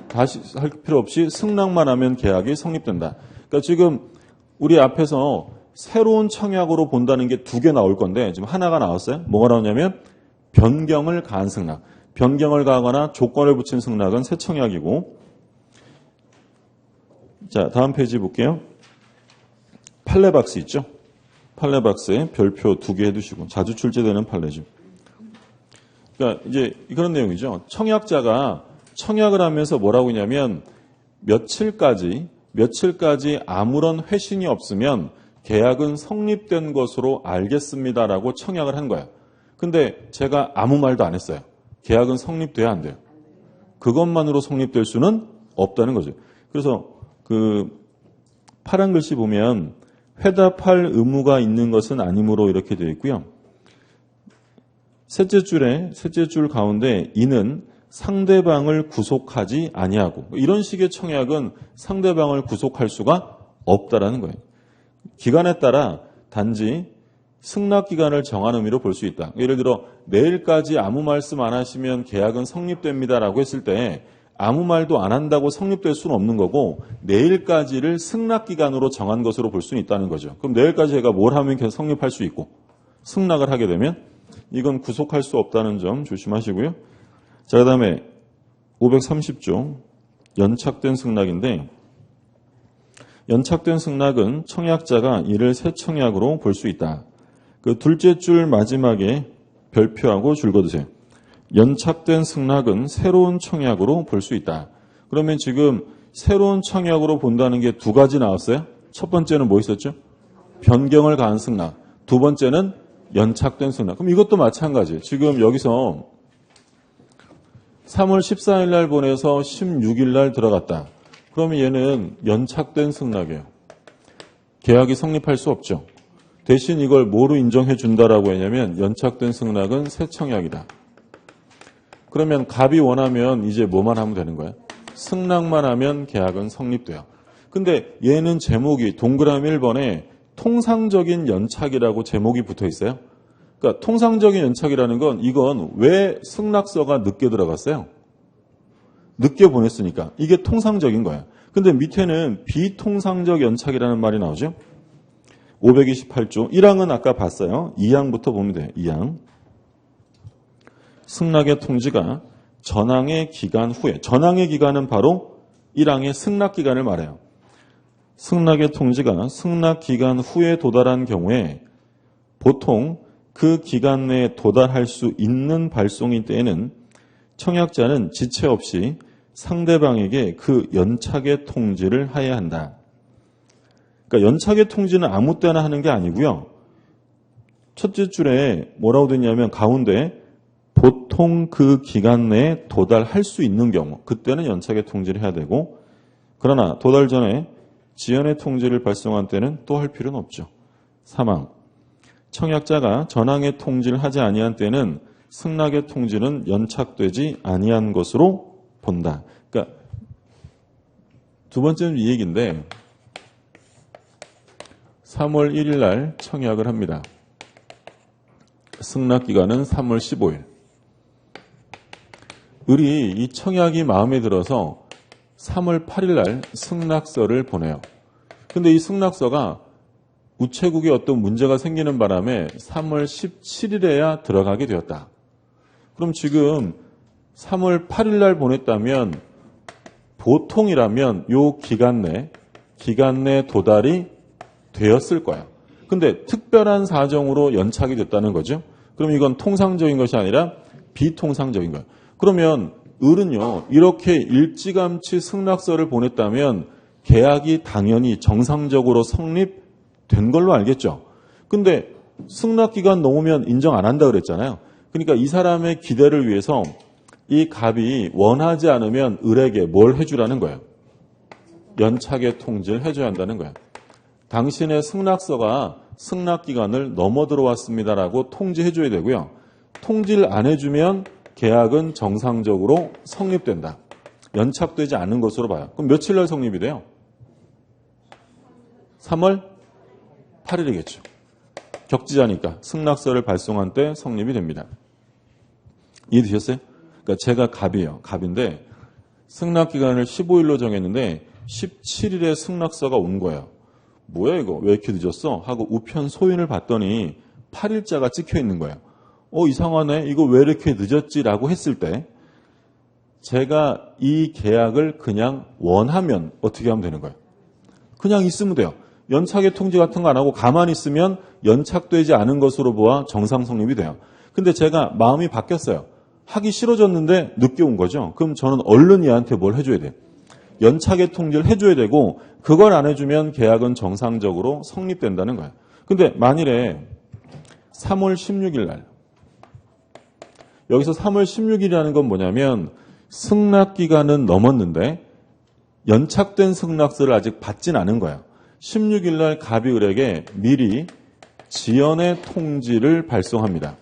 다시 할 필요 없이 승낙만 하면 계약이 성립된다. 그러니까 지금 우리 앞에서 새로운 청약으로 본다는 게 2개 나올 건데 지금 하나가 나왔어요. 뭐가 나오냐면 변경을 가한 승낙. 변경을 가하거나 조건을 붙인 승낙은 새 청약이고, 자, 다음 페이지 볼게요. 판례박스 있죠? 판례박스에 별표 2개 해두시고, 자주 출제되는 판례죠. 그러니까 이제 그런 내용이죠. 청약자가 청약을 하면서 뭐라고 했냐면 며칠까지 아무런 회신이 없으면 계약은 성립된 것으로 알겠습니다라고 청약을 한 거야. 근데 제가 아무 말도 안 했어요. 계약은 성립돼야 안 돼요. 그것만으로 성립될 수는 없다는 거죠. 그래서 그 파란 글씨 보면 회답할 의무가 있는 것은 아니므로 이렇게 되어 있고요. 셋째 줄 가운데 이는 상대방을 구속하지 아니하고, 이런 식의 청약은 상대방을 구속할 수가 없다라는 거예요. 기간에 따라 단지 승낙 기간을 정한 의미로 볼 수 있다. 예를 들어 내일까지 아무 말씀 안 하시면 계약은 성립됩니다라고 했을 때 아무 말도 안 한다고 성립될 수는 없는 거고, 내일까지를 승낙 기간으로 정한 것으로 볼 수는 있다는 거죠. 그럼 내일까지 제가 뭘 하면 계속 성립할 수 있고 승낙을 하게 되면 이건 구속할 수 없다는 점 조심하시고요. 자, 그다음에 530조 연착된 승낙인데, 연착된 승낙은 청약자가 이를 새 청약으로 볼 수 있다. 그 둘째 줄 마지막에 별표하고 줄 거두세요. 연착된 승낙은 새로운 청약으로 볼 수 있다. 그러면 지금 새로운 청약으로 본다는 게 2가지 나왔어요. 첫 번째는 뭐 있었죠? 변경을 가한 승낙. 두 번째는 연착된 승낙. 그럼 이것도 마찬가지. 지금 여기서 3월 14일 날 보내서 16일 날 들어갔다. 그러면 얘는 연착된 승낙이에요. 계약이 성립할 수 없죠. 대신 이걸 뭐로 인정해 준다라고 했냐면 연착된 승낙은 새 청약이다. 그러면 갑이 원하면 이제 뭐만 하면 되는 거야? 승낙만 하면 계약은 성립돼요. 근데 얘는 제목이 동그라미 1번에 통상적인 연착이라고 제목이 붙어 있어요. 그러니까 통상적인 연착이라는 건 이건 왜 승낙서가 늦게 들어갔어요? 늦게 보냈으니까. 이게 통상적인 거야. 근데 밑에는 비통상적 연착이라는 말이 나오죠. 528조 1항은 아까 봤어요. 2항부터 보면 돼요. 2항. 승낙의 통지가 전항의 기간 후에, 전항의 기간은 바로 1항의 승낙 기간을 말해요. 승낙의 통지가 승낙 기간 후에 도달한 경우에 보통 그 기간 내에 도달할 수 있는 발송인 때에는 청약자는 지체 없이 상대방에게 그 연착의 통지를 하여야 한다. 그러니까 연착의 통지는 아무 때나 하는 게 아니고요. 첫째 줄에 뭐라고 됐냐면 가운데 보통 그 기간 내에 도달할 수 있는 경우 그때는 연착의 통지를 해야 되고 그러나 도달 전에 지연의 통지를 발송한 때는 또 할 필요는 없죠. 사망. 청약자가 전항의 통지를 하지 아니한 때는 승낙의 통지는 연착되지 아니한 것으로 본다. 그러니까 두 번째는 이 얘기인데 3월 1일 날 청약을 합니다. 승낙 기간은 3월 15일. 을이 이 청약이 마음에 들어서 3월 8일 날 승낙서를 보내요. 근데 이 승낙서가 우체국에 어떤 문제가 생기는 바람에 3월 17일에야 들어가게 되었다. 그럼 지금 3월 8일 날 보냈다면 보통이라면 요 기간 내 도달이 되었을 거야. 근데 특별한 사정으로 연착이 됐다는 거죠. 그럼 이건 통상적인 것이 아니라 비통상적인 거예요. 그러면 을은요, 이렇게 일찌감치 승낙서를 보냈다면 계약이 당연히 정상적으로 성립된 걸로 알겠죠. 근데 승낙기간 넘으면 인정 안 한다 그랬잖아요. 그러니까 이 사람의 기대를 위해서 이 갑이 원하지 않으면 을에게 뭘 해주라는 거예요? 연착의 통지를 해줘야 한다는 거예요. 당신의 승낙서가 승낙기간을 넘어 들어왔습니다라고 통지해줘야 되고요. 통지를 안 해주면 계약은 정상적으로 성립된다. 연착되지 않은 것으로 봐요. 그럼 며칠 날 성립이 돼요? 3월 8일이겠죠. 격지자니까 승낙서를 발송한 때 성립이 됩니다. 이해되셨어요? 그러니까 제가 갑이에요. 갑인데 승낙기간을 15일로 정했는데 17일에 승낙서가 온 거예요. 뭐야 이거? 왜 이렇게 늦었어? 하고 우편 소인을 봤더니 8일자가 찍혀 있는 거예요. 이상하네. 이거 왜 이렇게 늦었지라고 했을 때 제가 이 계약을 그냥 원하면 어떻게 하면 되는 거예요? 그냥 있으면 돼요. 연착의 통지 같은 거 안 하고 가만히 있으면 연착되지 않은 것으로 보아 정상 성립이 돼요. 근데 제가 마음이 바뀌었어요. 하기 싫어졌는데 늦게 온 거죠. 그럼 저는 얼른 얘한테 뭘 해줘야 돼요? 연착의 통지를 해줘야 되고 그걸 안 해주면 계약은 정상적으로 성립된다는 거예요. 근데 만일에 3월 16일 날 여기서 3월 16일이라는 건 뭐냐면 승낙기간은 넘었는데 연착된 승낙서를 아직 받진 않은 거예요. 16일 날 갑이 을에게 미리 지연의 통지를 발송합니다.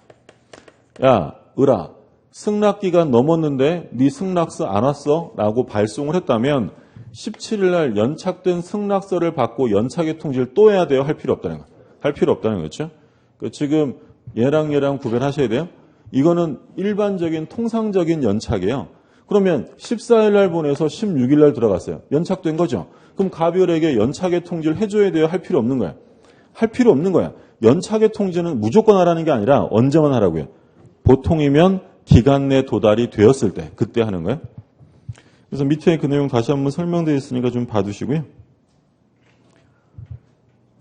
야, 을아, 승낙기간 넘었는데 네 승낙서 안 왔어? 라고 발송을 했다면 17일 날 연착된 승낙서를 받고 연착의 통지를 또 해야 돼요? 할 필요 없다는 거예요. 할 필요 없다는 거죠. 지금 얘랑 구별하셔야 돼요. 이거는 일반적인 통상적인 연착이에요. 그러면 14일 날 보내서 16일 날 들어갔어요. 연착된 거죠. 그럼 갑이 을에게 연착의 통지를 해줘야 돼요? 할 필요 없는 거야. 할 필요 없는 거야. 연착의 통지는 무조건 하라는 게 아니라 언제만 하라고요. 보통이면 기간 내 도달이 되었을 때 그때 하는 거예요. 그래서 밑에 그 내용 다시 한번 설명되어 있으니까 좀 봐두시고요.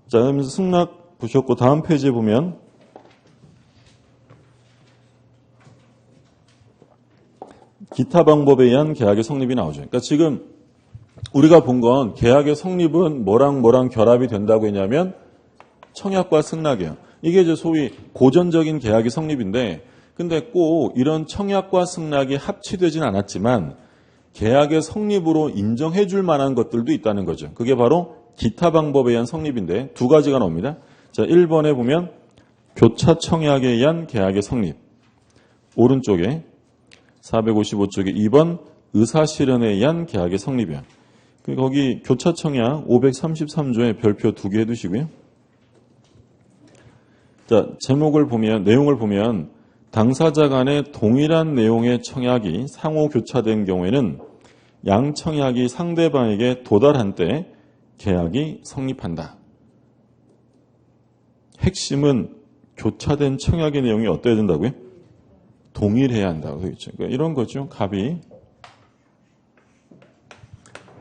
자, 그러면서 승낙 보셨고 다음 페이지에 보면 기타 방법에 의한 계약의 성립이 나오죠. 그러니까 지금 우리가 본 건 계약의 성립은 뭐랑 결합이 된다고 했냐면 청약과 승낙이에요. 이게 이제 소위 고전적인 계약의 성립인데 근데 꼭 이런 청약과 승낙이 합치되진 않았지만 계약의 성립으로 인정해 줄 만한 것들도 있다는 거죠. 그게 바로 기타 방법에 의한 성립인데 두 가지가 나옵니다. 자, 1번에 보면 교차 청약에 의한 계약의 성립. 오른쪽에 455쪽에 2번 의사실현에 의한 계약의 성립이야. 거기 교차 청약 533조에 별표 2개 해두시고요. 자, 제목을 보면, 내용을 보면 당사자 간의 동일한 내용의 청약이 상호 교차된 경우에는 양 청약이 상대방에게 도달한 때 계약이 성립한다. 핵심은 교차된 청약의 내용이 어때야 된다고요? 동일해야 한다고 되어 있죠. 그러니까 이런 거죠. 갑이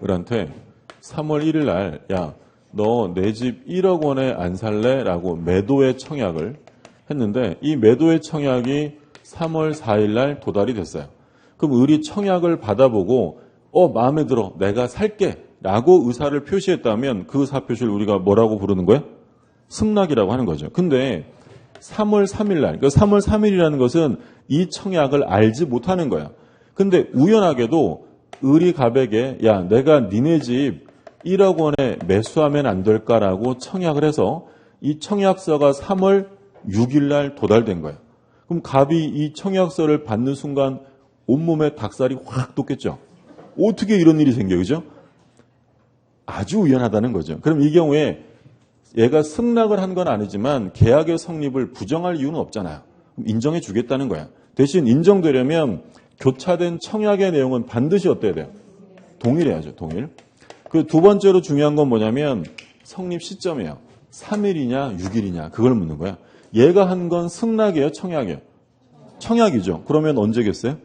을한테 3월 1일 날, 야, 너 내 집 1억 원에 안 살래? 라고 매도의 청약을 했는데 이 매도의 청약이 3월 4일 날 도달이 됐어요. 그럼 을이 청약을 받아보고 마음에 들어. 내가 살게. 라고 의사를 표시했다면 그 의사 표시를 우리가 뭐라고 부르는 거야? 승낙이라고 하는 거죠. 근데 3월 3일 날, 그러니까 3월 3일이라는 것은 이 청약을 알지 못하는 거야. 근데 우연하게도 을이 갑에게 야, 내가 니네 집 1억 원에 매수하면 안 될까라고 청약을 해서 이 청약서가 3월 6일 날 도달된 거야. 그럼 갑이 이 청약서를 받는 순간 온몸에 닭살이 확 돋겠죠. 어떻게 이런 일이 생겨, 그죠? 아주 우연하다는 거죠. 그럼 이 경우에 얘가 승낙을 한 건 아니지만 계약의 성립을 부정할 이유는 없잖아요. 인정해 주겠다는 거야. 대신 인정되려면 교차된 청약의 내용은 반드시 어때야 돼요? 동일해야죠. 동일. 그 두 번째로 중요한 건 뭐냐면 성립 시점이에요. 3일이냐 6일이냐 그걸 묻는 거야. 얘가 한 건 승낙이에요? 청약이에요? 청약이죠. 그러면 언제겠어요?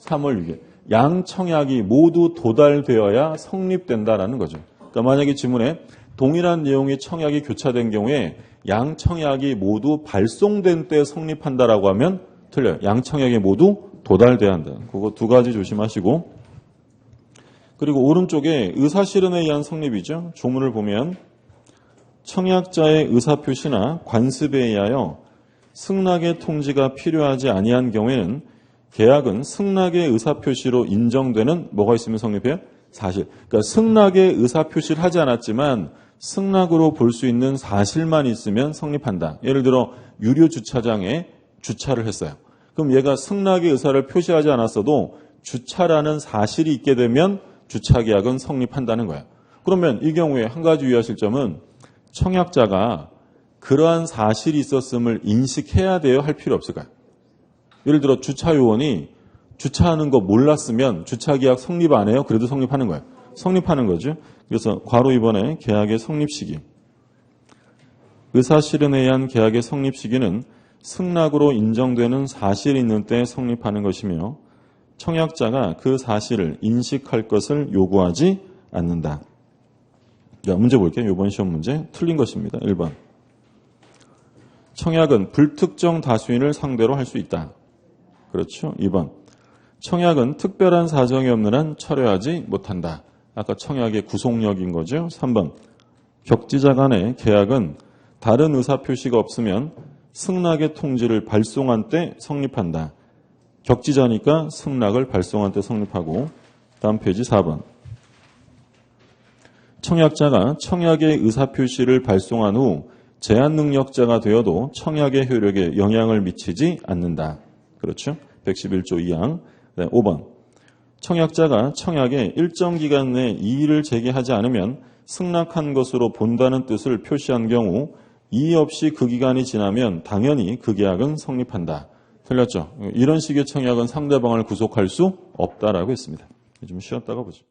3월 6일. 양 청약이 모두 도달되어야 성립된다라는 거죠. 그러니까 만약에 지문에 동일한 내용의 청약이 교차된 경우에 양 청약이 모두 발송된 때 성립한다라고 하면 틀려요. 양 청약이 모두 도달돼야 한다. 그거 두 가지 조심하시고. 그리고 오른쪽에 의사실현에 의한 성립이죠. 조문을 보면 청약자의 의사표시나 관습에 의하여 승낙의 통지가 필요하지 아니한 경우에는 계약은 승낙의 의사표시로 인정되는 뭐가 있으면 성립해요? 사실. 그러니까 승낙의 의사표시를 하지 않았지만 승낙으로 볼 수 있는 사실만 있으면 성립한다. 예를 들어 유료 주차장에 주차를 했어요. 그럼 얘가 승낙의 의사를 표시하지 않았어도 주차라는 사실이 있게 되면 주차계약은 성립한다는 거예요. 그러면 이 경우에 한 가지 유의하실 점은 청약자가 그러한 사실이 있었음을 인식해야 돼요? 할 필요 없을까요? 예를 들어 주차요원이 주차하는 거 몰랐으면 주차계약 성립 안 해요? 그래도 성립하는 거예요. 성립하는 거죠. 그래서 괄호 2번에 계약의 성립 시기. 의사실현에 의한 계약의 성립 시기는 승낙으로 인정되는 사실이 있는 때 성립하는 것이며 청약자가 그 사실을 인식할 것을 요구하지 않는다. 자, 문제 볼게요. 이번 시험 문제. 틀린 것입니다. 1번. 청약은 불특정 다수인을 상대로 할 수 있다. 그렇죠. 2번. 청약은 특별한 사정이 없는 한 철회하지 못한다. 아까 청약의 구속력인 거죠. 3번. 격지자 간의 계약은 다른 의사표시가 없으면 승낙의 통지를 발송한 때 성립한다. 격지자니까 승낙을 발송한 때 성립하고. 다음 페이지 4번. 청약자가 청약의 의사표시를 발송한 후 제한 능력자가 되어도 청약의 효력에 영향을 미치지 않는다. 그렇죠? 111조 2항. 네, 5번. 청약자가 청약에 일정 기간 내에 이의를 제기하지 않으면 승낙한 것으로 본다는 뜻을 표시한 경우 이의 없이 그 기간이 지나면 당연히 그 계약은 성립한다. 틀렸죠? 이런 식의 청약은 상대방을 구속할 수 없다라고 했습니다. 좀 쉬었다가 보죠.